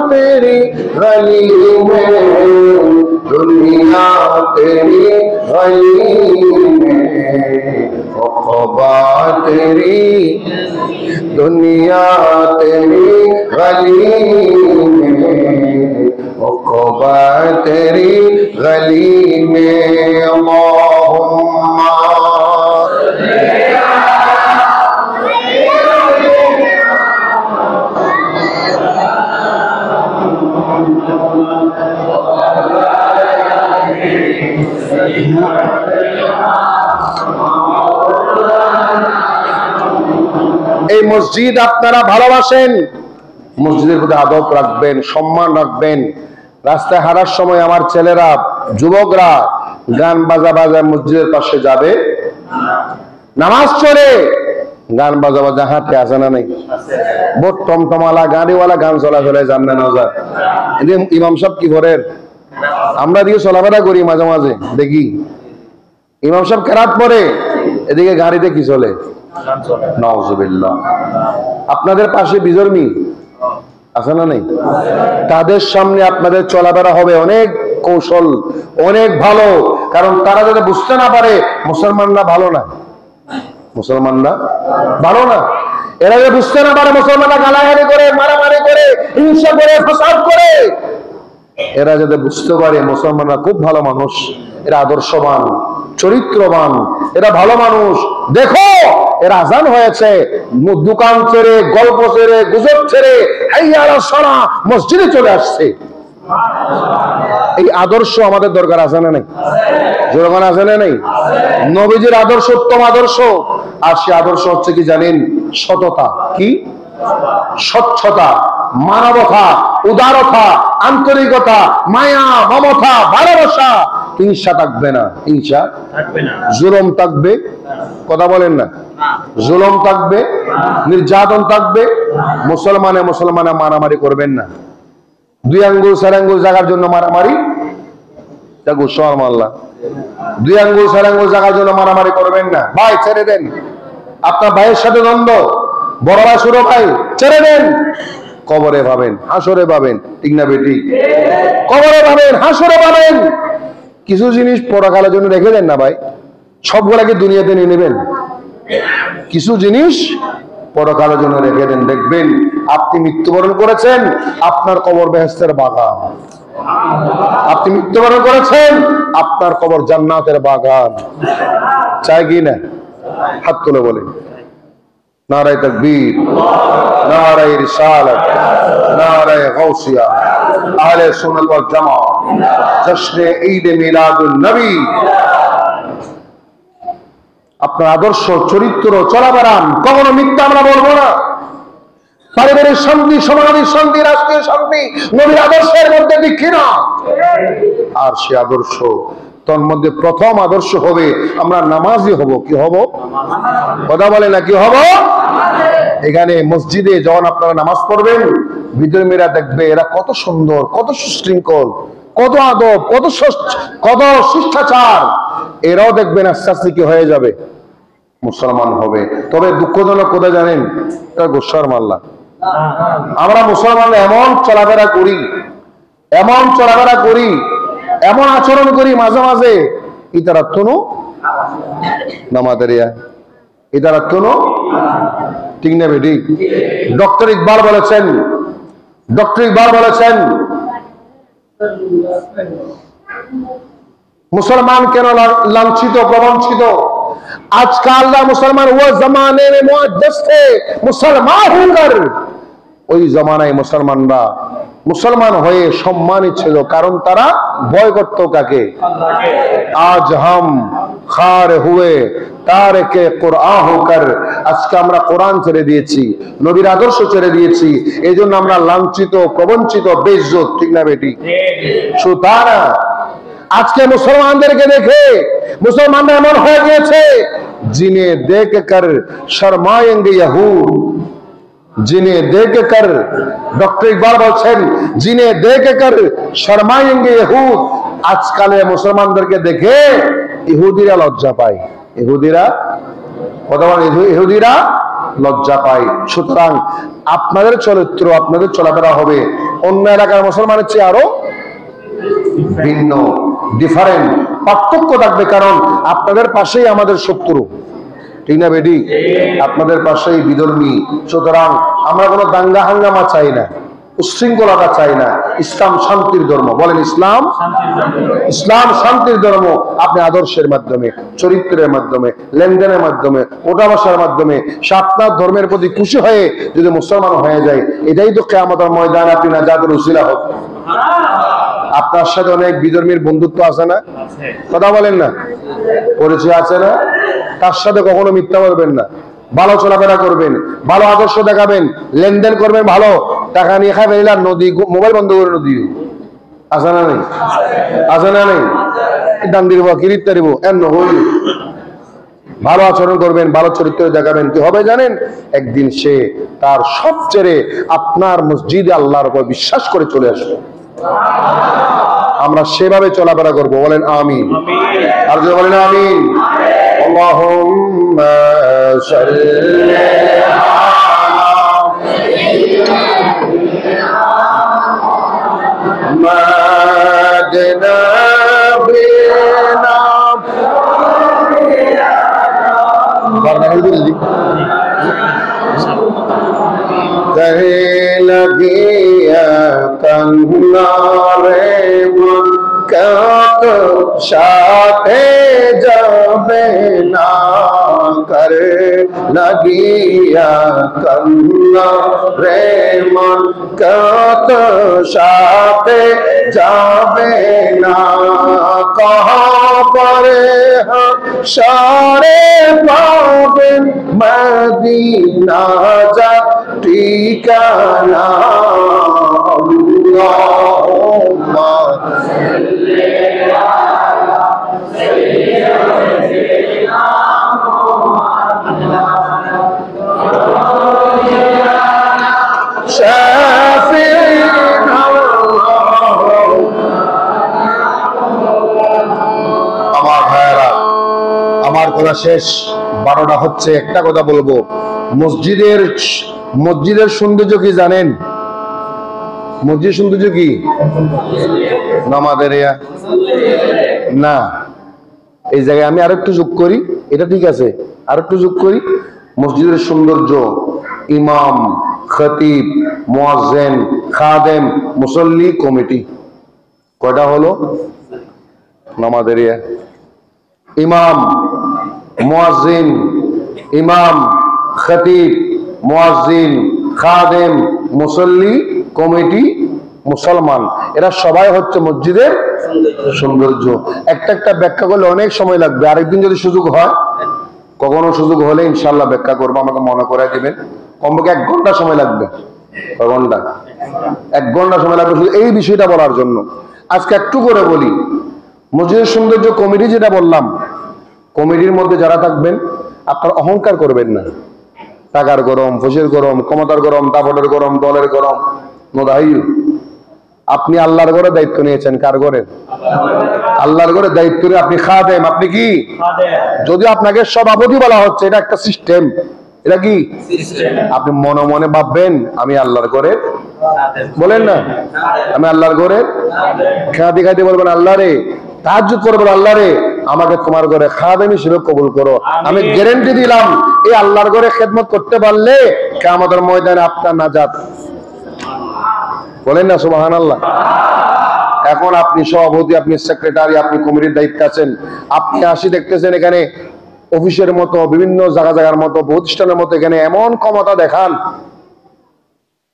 Speaker 1: तेरी गली में दुनिया तेरी गली में उक़बा तेरी दुनिया तेरी गली में उक़बा तेरी गली में अल्लाहुम्मा এই মসজিদ আপনারা ভালোবাসেন মসজিদের প্রতি আদব রাখবেন সম্মান রাখবেন রাস্তায় হাঁটার সময় আমার ছেলেরা যুবকরা গান বাজা বাজা মসজিদের পাশে যাবে নামাজ পড়ে গান বাজা বাজা হাতে আসে না নেই বোট টমটমালা গাড়িওয়ালা গান চলাচলে যান না নজর ইমাম সাহেব কি করেন আমরা দিয়ে চলাফেরা করি মাঝে মাঝে দেখি ইমাম সাহেব কেরাত পড়ে এদিকে গাড়িতে কি চলে নাউজুবিল্লাহ আপনাদের পাশে বিজর্মী আছে না নেই তাদের সামনে আপনাদের চলাফেরা হবে অনেক কৌশল অনেক ভালো কারণ তারা যাতে বুঝতে না পারে মুসলমানরা ভালো না মুসলমানরা ভালো না এরা যে বুঝতে না পারে মুসলমানরা গালাগালি করে মারামারি করে হিংসা করে ফাসাদ করে এরা যাতে বুঝতে পারে মুসলমানরা খুব ভালো মানুষ এরা আদর্শবান চরিত্রবান এরা ভালো মানুষ দেখো এরা আজান হয়েছে দোকান ছেড়ে গল্প ছেড়ে গুজব ছেড়ে হাইয়া আলাস সালাহ মসজিদে চলে আসছে এই আদর্শ আমাদের দরকার আছে না নাই জনগণ আছে না নাই নবীজির আদর্শ উত্তম আদর্শ আর সে আদর্শ হচ্ছে কি জানেন সততা কি স্বচ্ছতা মানবতা উদারতা আন্তরিকতা মায়া মমতা ভালোবাসা হিংসা থাকবে না হিংসা থাকবে না জুলুম থাকবে কথা বলেন না জুলুম থাকবে নির্যাতন থাকবে মুসলমানে মুসলমানে মারামারি করবেন না দুই আঙ্গুল চার আঙ্গুল জায়গার জন্য মারামারি দেখো শর্মাল্লাহ দুই আঙ্গুল চার আঙ্গুল জায়গার জন্য মারামারি করবেন না ভাই ছেড়ে দেন আপনার ভাইয়ের সাথে দ্বন্দ্ব বড় ভাই ছোট ভাই ছেড়ে দেন কবরে ভাবেন হাসরে পাবেন ঠিক না বেটি কবরে পাবেন হাসরে পাবেন কিছু জিনিস পরকালের জন্য রেখে দেন না ভাই সবগুলাকে দুনিয়াতে নিয়ে নেবেন কিছু জিনিস পরকালের জন্য রেখে দেন দেখবেন আপনি মৃত্যুবরণ করেছেন আপনার কবর বেহেশতের বাগান আপনি মৃত্যুবরণ করেছেন আপনার কবর জান্নাতের বাগান চাই কি না হাত তুলে বলেন নারায়ে তাকবীর নারায়ে রিসালাত নারায়ে গাউসিয়া আহলে সুন্নাত ওয়াল জামাত জশ্নে ঈদ মিলাদুন নবী আপনার আদর্শ চরিত্র চলাফেরা কখনো মিথ্যা আমরা বলবো না পারিবারিক শান্তি, সামাজিক শান্তি, রাষ্ট্রীয় শান্তি নবীর আদর্শের মধ্যে দেখি না। আর সে আদর্শ তোর মধ্যে প্রথম আদর্শ হবে আমরা নামাজি হব। কি হব? কথা বলে না কি হব? এখানে মসজিদে যখন আপনারা নামাজ পড়বেন, বিধর্মীরা দেখবে এরা কত সুন্দর, কত সুশৃঙ্খল, কত আদব, কত শিষ্টাচার। এরাও দেখবেন আস্তে আস্তে কি হয়ে যাবে, মুসলমান হবে। তবে দুঃখজনক কথা জানেন, এটা গোসার মাল্লা। আমরা মুসলমানরা এমন চলাফেরা করি, এমন চলাফেরা করি, এমন আচরণ করি মাঝে মাঝে, ইতারা তনু নামাদেরিয়া, ইতারা তনু ঠিক না বেটি? ডক্টর ইকবাল বলেছেন, मुसलमान केन लांछित प्रवंचित। आज का अल्लाह मुसलमान वो जमाने में मुअद्दस थे मुसलमान होकर, ওই জামানায় মুসলমানরা মুসলমান হয়ে সম্মানিত ছিল, কারণ তারা ভয় করত কাকে? আজ হাম খার হুয়ে তারকে কুরআন হোকর, আজকে আমরা কোরআন ছেড়ে দিয়েছি, নবীর আদর্শ ছেড়ে দিয়েছি, এই জন্য আমরা লাঞ্ছিত, প্রবঞ্চিত, বেইজ্জত। ঠিক না বেটি? সুতরাং আজকে মুসলমানদেরকে দেখে মুসলমানরা এমন হয়ে গিয়েছে, जिन्हें देखकर शर्माएंगे यहूद, जिन्हें देखकर डॉक्टर इकबाल বলছেন जिन्हें देखकर शर्माएंगे यहूद। আজকালের মুসলমানদেরকে দেখে ইহুদিরা লজ্জা পায়, ইহুদিরা লজ্জা পায়। সুতরাং আপনাদের চরিত্র, আপনাদের চলাফেরা হবে অন্য এলাকার মুসলমানের চেয়ে আরো ভিন্ন, ডিফারেন্ট, পার্থক্য থাকবে। কারণ আপনাদের পাশেই আমাদের শত্রু। ঠিক না বেটি? আপনাদের পাশেই বিধর্মী। সুতরাং আমরা কোনো দাঙ্গা হাঙ্গামা চাই না, উচ্ছৃঙ্খলতা চাই না। ইসলাম শান্তির ধর্ম। বলেন ইসলাম শান্তির ধর্ম। আপনি আদর্শের মাধ্যমে, চরিত্রের মাধ্যমে, লেনদেনের মাধ্যমে, ওঠা বসার মাধ্যমে সে আপনার ধর্মের প্রতি খুশি হয়ে যদি মুসলমান হয়ে যায়, এটাই তো কিয়ামতের ময়দানে আপনি নাজাতের উসিলা হোক। আপনার সাথে অনেক বিধর্মীর বন্ধুত্ব আছে না? কথা বলেন না? পরিচয় আছে না? তার সাথে কখনো মিথ্যা বলবেন না, ভালো চলাফেরা করবেন, ভালো আদর্শ দেখাবেন, লেনদেন করবেন ভালো। টাকা নিয়ে খাই ফেলিলাম, নদী মোবাইল বন্ধ করে নদী আছে না নেই? আছে না নেই? দান দিব, কিরিত্তা দিব, এমন হইল। ভালো আচরণ করবেন, ভালো চরিত্র দেখাবেন, কি হবে জানেন? একদিন সে তার সব ছেড়ে আপনার মসজিদে আল্লাহর উপর বিশ্বাস করে চলে আসবে। আমরা সেভাবে চলাফেরা করবো। বলেন আমিন। আর যদি বলেন আমিন। আল্লাহুম্মা সাল্লি कहे लगिया कन्नारे मन कत साथे जाबे ना, करे लगिया कन्नारे मन कत साथे जाबे ना, कहाँ परे हम सारे पावे मदीना जा ठिकाना। अल्लाहुम्मा सल्ली अला सय्यिदिना मुहम्मद शाफिईना। আমার ভাইরা, আমার কথা শেষ, 12টা হচ্ছে। একটা কথা বলবো, মসজিদের সৌন্দর্য কি জানেন? মসজিদ সৌন্দর্য কি? নামাজের না। এই জায়গায় আমি আরেকটু যোগ করি, এটা ঠিক আছে, আরেকটু যোগ করি। মসজিদের সৌন্দর্য ইমাম, খতিব, মুয়াজ্জিন, খাদেম, মুসল্লি, কমিটি। কয়টা হলো? নামাজের ইমাম, মুয়াজ্জিন, ইমাম, খতিব, মুয়াজ্জিন, খাদেম, মুসল্লি, কমিটি, মুসলমান, এরা সবাই হচ্ছে মসজিদের সৌন্দর্য। একটা একটা ব্যাখ্যা করলে অনেক সময় লাগবে। আরেকদিন যদি সুযোগ হয়, কখনো সুযোগ হলে ইনশাআল্লাহ ব্যাখ্যা করবো, আমাকে মনে করাই দিবেন। কমপক্ষে 1 ঘন্টা সময় লাগবে। 1 ঘন্টা সময় লাগবে শুধু এই বিষয়টা বলার জন্য। আজকে একটু করে বলি, মসজিদের সৌন্দর্য কমিটি যেটা বললাম, কমিটির মধ্যে যারা থাকবেন আপনার অহংকার করবেন না। টাকার গরম, ফসের গরম, ক্ষমতার গরম, দাপটের গরম, দলের গরম, নোদাইয়ু। আপনি আল্লাহর ঘরে দায়িত্ব নিয়েছেন। কার ঘরে? আল্লাহর ঘরে দায়িত্ব নিয়ে আপনি খাদেম। আপনি কি? যদি আপনাকে সভাপতি বলা হচ্ছে, এটা একটা সিস্টেম। এটা কি আপনি মনে মনে ভাববেন আমি আল্লাহর ঘরে, বলেন না আমি আল্লাহর ঘরে খাদি খাদি বলবেন আল্লাহ রে, তাহাজ্জুদ করবেন আল্লাহ রে আমাকে তোমার ঘরে খাদেম হিসেবে কবুল করো। আমি গ্যারান্টি দিলাম এই আল্লাহর ঘরে খেদমত করতে পারলে কিয়ামতের ময়দানে আপনার নাজাত। বলেন না সুবহানাল্লাহ। এখন আপনি সভাপতি, আপনি সেক্রেটারি, আপনি কমিটির দায়িত্বে আছেন, আপনি আসি দেখতেছেন এখানে অফিসের মতো বিভিন্ন জায়গার মতো প্রতিষ্ঠানের মতো এখানে এমন ক্ষমতা দেখান,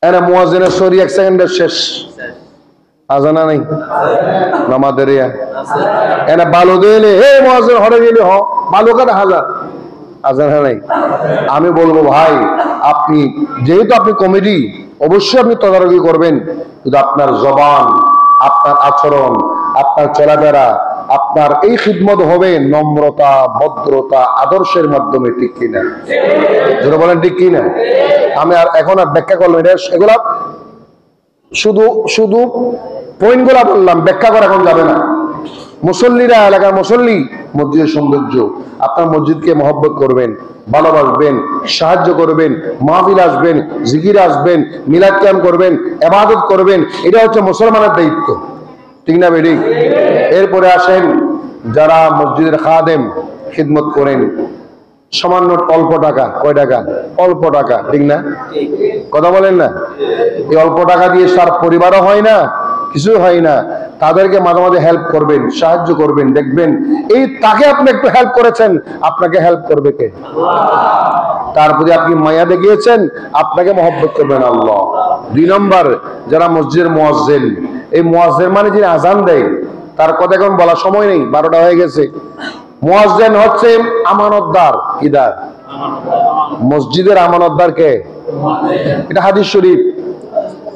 Speaker 1: এনে মুয়াজ্জিনের সরি 1 সেকেন্ডের শেষ আজানা নাই নামাজের এনে বালু দিলে হে মুয়াজ্জিন হরে গেলে হ বালু কাটা হাজার আজানা নাই। আমি বলবো ভাই, আপনি যেহেতু আপনি কমিটি, অবশ্যই আপনি তদারকি করবেন, কিন্তু আপনার জবান, আপনার আচরণ, আপনার চলাফেরা, আপনার এই খিদমত হবে নম্রতা, ভদ্রতা, আদর্শের মাধ্যমে। ঠিক কিনা? যারা বলেন ঠিক কিনা? আমি আর এখন আর ব্যাখ্যা করলাম, এগুলা শুধু শুধু পয়েন্টগুলা বললাম, ব্যাখ্যা করা এখন যাবে না। মুসল্লিরা, এলাকার মুসল্লি, মসজিদের সৌন্দর্য, আপনার মসজিদকে মহব্বত করবেন, ভালোবাসবেন, সাহায্য করবেন, মাহফিল আসবেন, জিকির আসবেন, মিলাদ কিয়াম করবেন, ইবাদত করবেন। এটা হচ্ছে মুসলমানের দায়িত্ব। ঠিক না বেঠিক? এরপরে আসেন যারা মসজিদের খাদেম, খিদমত করেন, সামান্য অল্প টাকা। কয় টাকা? অল্প টাকা। ঠিক না? কথা বলেন না? এই অল্প টাকা দিয়ে তার পরিবারও হয় না, কিছু হয় না। তাদেরকে মাঝে মাঝে হেল্প করবেন, সাহায্য করবেন, দেখবেন এই তাকে আপনি একটু হেল্প করেছেন, আপনাকে হেল্প করবে কে? তার প্রতি আপনি মায়া দেখিয়েছেন, আপনাকে মহব্বত করবেন আল্লাহ। 2 নম্বর, যারা মসজিদের মুয়াজ্জিন, এই মুয়াজ্জিন মানে যিনি আজান দেয়, তার কথা এখন বলার সময় নেই, 12টা হয়ে গেছে। মুয়াজ্জিন হচ্ছে আমানতদার। কিদার? মসজিদের আমানতদার কে? এটা হাদিস শরীফ।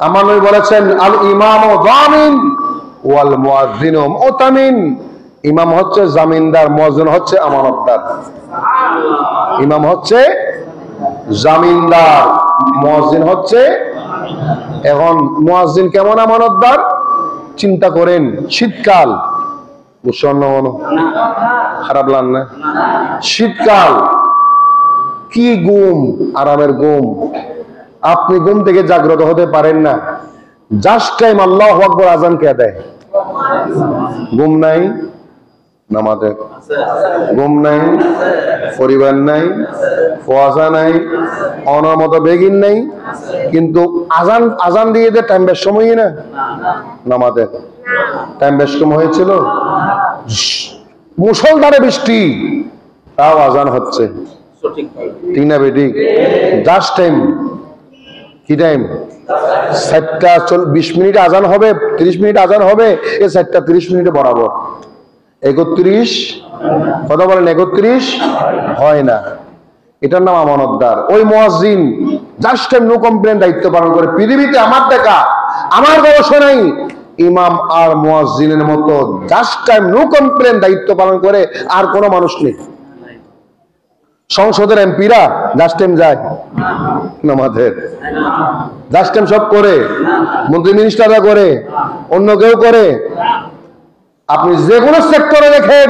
Speaker 1: আমার নবী বলেছেন আল ইমামু যামিন ওয়াল মুয়াজ্জিনু মুতামিন। ইমাম হচ্ছে জামিনদার, মুয়াজ্জিন হচ্ছে আমানতদার। ইমাম হচ্ছে জামিনদার, মুয়াজ্জিন হচ্ছে। এখন মুয়াজ্জিন কেমন আমানতদার? চিন্তা করেন, শীতকাল, খারাপ লাগ না? শীতকাল কি ঘুম, আরামের ঘুম, আপনি ঘুম থেকে জাগ্রত হতে পারেন না। জাস্ট টাইম আল্লাহু আকবার আজান কে দেয়? ঘুম নাই নামাজে, ঘুম নাই, পরিবার নাই, কুয়াশা নাই, অনার মতো বেগিন নাই, কিন্তু আজান দিয়ে যে টাইম বেশ সময় না নামাজে, টাইম বেশ কম হয়েছিল। মুষলধারে বৃষ্টি, তাও আজান হচ্ছে। ঠিক না বেঠিক? জাস্ট টাইম কি টাইম? 7টা 20 আজান হবে, 30 মিনিট আজান হবে, এই 7টা 30 বরাবর 31। কথা বলেন 31 হয় না। এটার নাম আমানতদার। ওই মুয়াজ্জিন জাস্ট টাইম নো কমপ্লেন দায়িত্ব পালন করে। পৃথিবীতে আমার দেখা, আমার গবেষণাই ইমাম আর মুয়াজ্জিনের মতো জাস্ট টাইম নো কমপ্লেন দায়িত্ব পালন করে আর কোনো মানুষ নেই। সংসদের এমপিরা জাস্ট টাইম যায় নামাজের, জাস্ট টাইম সব করে, মন্ত্রী মিনিস্টাররা করে, অন্য কেউ করে। আপনি যে কোনো সেক্টরে দেখেন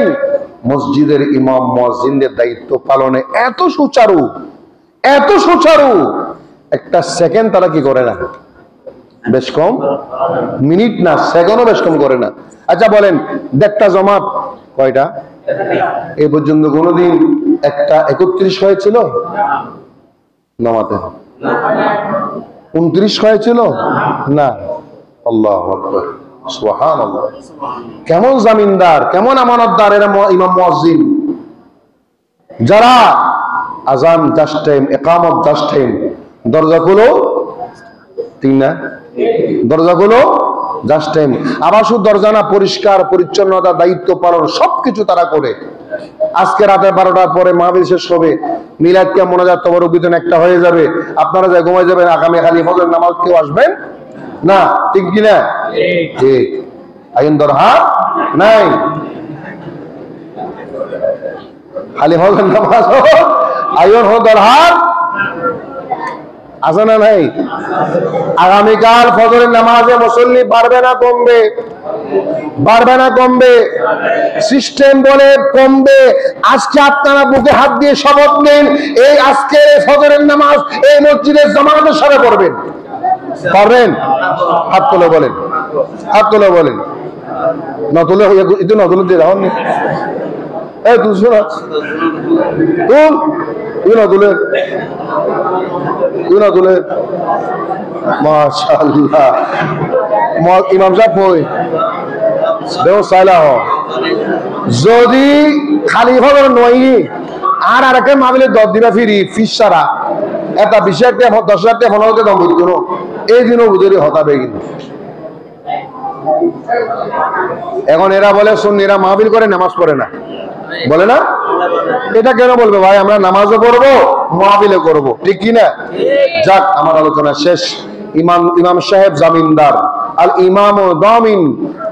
Speaker 1: মসজিদের ইমাম মুয়াজ্জিনদের দায়িত্ব পালনে এত সুচারু, এত সুচারু, একটা সেকেন্ড তারা কি করে না, বেশ কম মিনিট না, সেকেন্ডও বেশ কম করে না। আচ্ছা বলেন, 1টা জমাত কয়টা? এ পর্যন্ত কোনদিন একটা 31 হয়েছিল নামাতে? 29 হয়েছিল না? আল্লাহু আকবার, সুবহানাল্লাহ। কেমন জামিনদার, কেমন আমানতদার এরা ইমাম মুয়াজ্জিন, যারা আজান জাস্ট টাইম, ইকামত জাস্ট টাইম, দরজা খুলো, ঠিক না? দরজা খুলো জাস্ট টাইম। আবার শুধু দরজা না, পরিষ্কার পরিচ্ছন্নতা, দায়িত্ব পালন সবকিছু তারা করে। আজকে রাতে 12টার পরে মাহফিল শেষ হবে, মিলাদ কে মোনাজাত তবরক বিতরণ একটা হয়ে যাবে, আপনারা যা ঘুমাই যাবেন, আগামী খালি ফজর নামাজ কেউ আসবেন না, ঠিক কিনা? ঠিক। আইন দরকার নাই, খালি ফজর নামাজ আইন হো দরকার আছে না নাই? আগামীকাল ফজরের নামাজে মুসল্লি বাড়বে না কমবে? বাড়বে না কমবে? সিস্টেম বলে কমবে। আজকে আপনারা বুকে হাত দিয়ে শপথ নেন, এই আজকে ফজরের নামাজ এই মসজিদের জামাতের সাথে পড়বেন। পারবেন? হাত তুলে বলেন, হাত তুলে বলেন। না তুলে একটু না তুলে দিয়ে রাখুন, এই তুলছো না, তুই না তুলে, তুই না তুলে। মাশাআল্লাহ, ইমাম সাহেব কই দেও সাইলা হ, যদি খালি ফজর নয় আর আরেকে মাহফিলে 10 দিবা ফিরি ফিস সারা এটা 20,000 টাকা 10,000 টাকা 15,000 টাকা দাম বলতো এই দিনও বুঝেরি হতাবে। কিন্তু এখন এরা বলে সুন্নিরা মাহফিল করে নামাজ পড়ে না, বলে না? এটা কেন বলবে ভাই? আমরা নামাজও পড়বো মাহফিলও করবো, ঠিক কি না? যাক, আমার আলোচনা শেষ। ইমাম সাহেব জামিনদার, আল ইমাম দামিন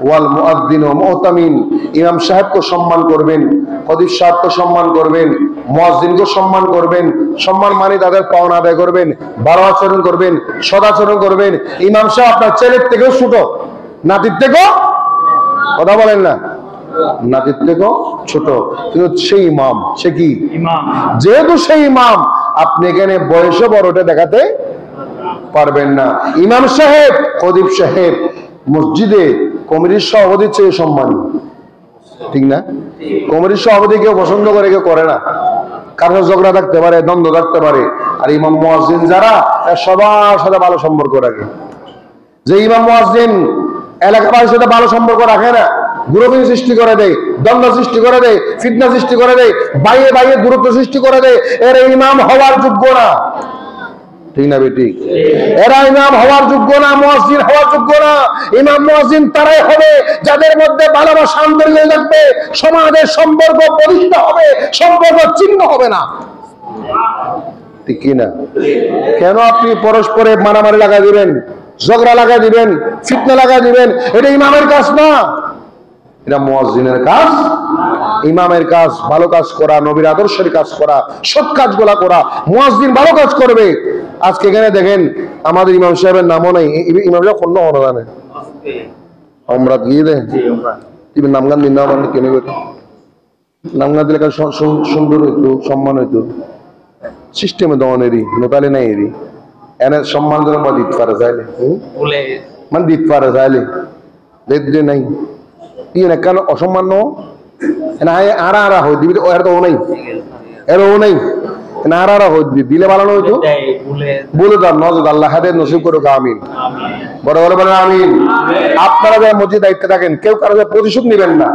Speaker 1: ওয়াল মুআদ্দিন মুহতামিন। ইমাম সাহেবকে সম্মান করবেন, খতিব সাহেবকে সম্মান করবেন, মুয়াজ্জিনকে সম্মান করবেন। সম্মান মানে তাদের পাওনা আদায় করবেন, ভালো আচরণ করবেন, সদাচরণ করবেন। ইমাম সাহেব আপনার ছেলের থেকেও ছোট, নাতির থেকেও, কথা বলেন না, নাতির থেকেও ছোট, কিন্তু সেই ইমাম। সে কি ইমাম? যেহেতু সেই ইমাম, আপনি এখানে বয়সে বড়টা দেখাতে পারবেন না। ইমাম সাহেব, খতিব সাহেব মসজিদে কমিটির সভাপতির চেয়ে সম্মানী, ঠিক না? কমিটির সভাপতি কেউ পছন্দ করে, কেউ করে না। কারো ঝগড়া থাকতে পারে, দ্বন্দ্ব থাকতে পারে। আর ইমাম মুয়াজ্জিন যারা, সবার সাথে ভালো সম্পর্ক রাখে। যে ইমাম মুয়াজ্জিন এলাকাবাসীর সাথে ভালো সম্পর্ক রাখে না, গুরুত্ব সৃষ্টি করে দেয়, দ্বন্দ্ব সৃষ্টি করে দেয়, ফিতনা সৃষ্টি করে দেয়, বাইরে বাইরে দূরত্ব সৃষ্টি করে দেয়, এর ইমাম হওয়ার যোগ্য না, ঠিক না বেটি? এরা ইমাম হওয়ার যোগ্য না, মুয়াজ্জিন হওয়ার যোগ্য না। ইমাম মুয়াজ্জিন তারাই হবে যাদের মধ্যে ভালোবাসা আন্তরিকতা থাকবে, সমাজের সম্পর্ক বলিষ্ঠ হবে, সম্পর্ক ছিন্ন হবে না, ঠিক কি না? কেন আপনি পরস্পরে মারামারি লাগাই দিবেন, ঝগড়া লাগাই দিবেন, ফিতনা লাগাই দিবেন? এটা ইমামের কাজ না, এটা মুয়াজ্জিনের কাজ। ইমামের কাজ ভালো কাজ করা, নবীর আদর্শের কাজ করা, সৎ কাজগুলা করা। মুয়াজ্জিন ভালো কাজ করবে। আজকে এখানে দেখেন আমাদের ইমাম সাহেবের নামও নাই। ইমাম সাহেব কোন নাম জানে? আমরা গিয়ে দেন তুমি নামগান দিন না, মানে কেন নামগান দিলে সুন্দর হইতো, সম্মান হইতো। সিস্টেমে দমনেরই নোকালে নাই এরি এনে সম্মান যেন বা দিতে পারে চাইলে, মানে দিতে পারে চাইলে দেখতে নাই কেন অসম্মান আরা আরা হয়ে দিবি, এর তো ও নাই, এর ও নাই, আরা আরা হয়ে দিবি দিলে ভালো হইতো। বলে দাও নজর আল্লাহ হাতে নসিব করুক, আমিন। বড় বড় বলেন আমিন। আপনারা যারা মসজিদ দায়িত্বে থাকেন, কেউ কারো প্রতিশোধ নেবেন না।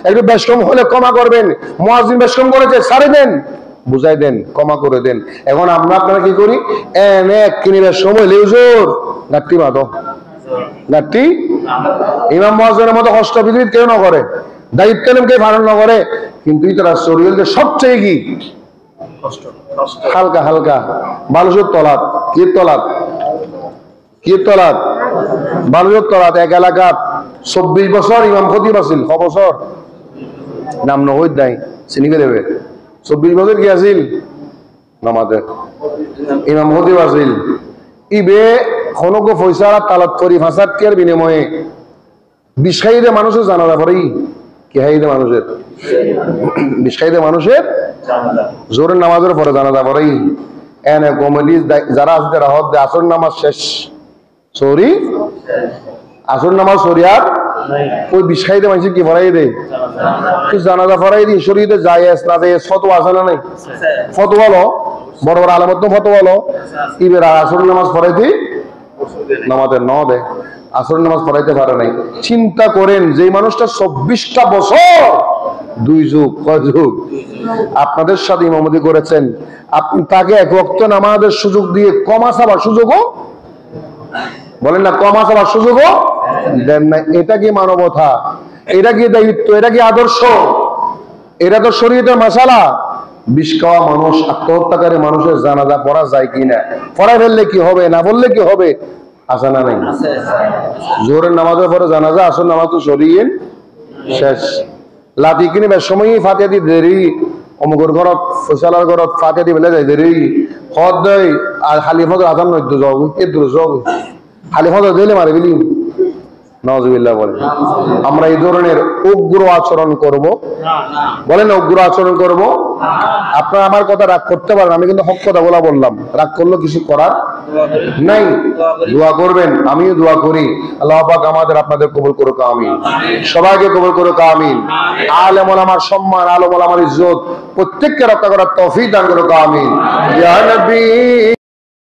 Speaker 1: একটু বেশকম হলে ক্ষমা করবেন। মুয়াজ্জিন বেশকম করেছে, ছাড়ে দেন, বুঝাই দেন, ক্ষমা করে দেন। এখন আমরা আপনারা কি করি? এনে কিনিবার সময় লেউজোর গাঠি বাঁধো, গাঠি। ইমাম মুয়াজ্জিনের মতো কষ্ট পৃথিবীর কেউ না করে, দায়িত্ব কেউ পালন না করে। কিন্তু ইতারা শরীয়তে সবচেয়ে কি হালকা হালকা মানুষের তলাত, কি তলাত, কি তলাত, মানুষের তলাত। এক এলাকাত 24 বছর ইমাম খতিব আছিল, ক বছর নাম নহইত নাই, চিনি দেবে। 24 বছর কি আছিল নামাজে ইমাম খতিব আছিল। ইবে খনক পয়সা তালাত করি 5 টাকার বিনিময়ে 20 খাইদে মানুষের জানাজা পড়ে। কি খাইদে মানুষের? 20 খাইদে মানুষের জোরের নামাজের পরে জানাজা পড়ে। এনে কমিটি যারা আছে রাহত দে, আসর নামাজ শেষ, সরি আসর নামাজ সরিয়ার ওই 20 খাইদে মানুষ কি পড়াই দে, জানাজা পড়াই দি। শরীরে যায় না যায়, ফতোয়া আছে না নাই? ফতোয়া লো, বড় বড় আলামত ফতোয়া লো। ইবের আসর নামাজ পড়াইতে নামাজের ন দেয়, আসর নামাজ পড়াইতে পারে নাই। চিন্তা করেন, যে মানুষটা 24টা বছর 2 যুগ, কয় যুগ আপনাদের সাথে ইমামতি করেছেন, আপনি তাকে এক ওয়াক্ত নামাজের সুযোগ দিয়ে কমা চাবার সুযোগও বলেন না, কমা চাবার সুযোগও দেন না। এটা কি মানবতা? এটা কি দায়িত্ব? এটা কি আদর্শ? এটা তো শরীয়তের মাসালা। বিষ খাওয়া মানুষ, আত্মহত্যাকারী মানুষের জানাজা পড়া যায় কিনা, পড়া ফেললে কি হবে, না বললে কি হবে, আসে না নাই? জোহরের নামাজের পরে জানাজা, আসর নামাজ তো সরিয়ে শেষ। লাতি কিনিবার সময়ই ফাতিয়া দি দেরি, অমুকের ঘরত ফসলার ঘরত ফাতিয়া দি বেলে যায় দেরি, হদ দেয় আর হালি ফজর আজান নয় যাও এ দূর যাও, হালি ফজর দিলে মারি বিলি নওয়াজুবিল্লাহ বলে। আমরা এই ধরনের উগ্র আচরণ করব? বলেন উগ্র আচরণ করব? আপনারা আমার কথা রাগ করতে পারেন, আমি কিন্তু হক কথা বললাম, রাগ করলে কিছু করার নাই। দোয়া করবেন, আমিও দোয়া করি, আল্লাহ পাক আমাদের আপনাদের কবুল করুক, আমিন। সবাইকে কবুল করুক, আমিন। আলেম ওলামার সম্মান, আলেম ওলামার ইজ্জত প্রত্যেককে রক্ষা করার তৌফিক দান করুক, আমিন। ইয়া নবী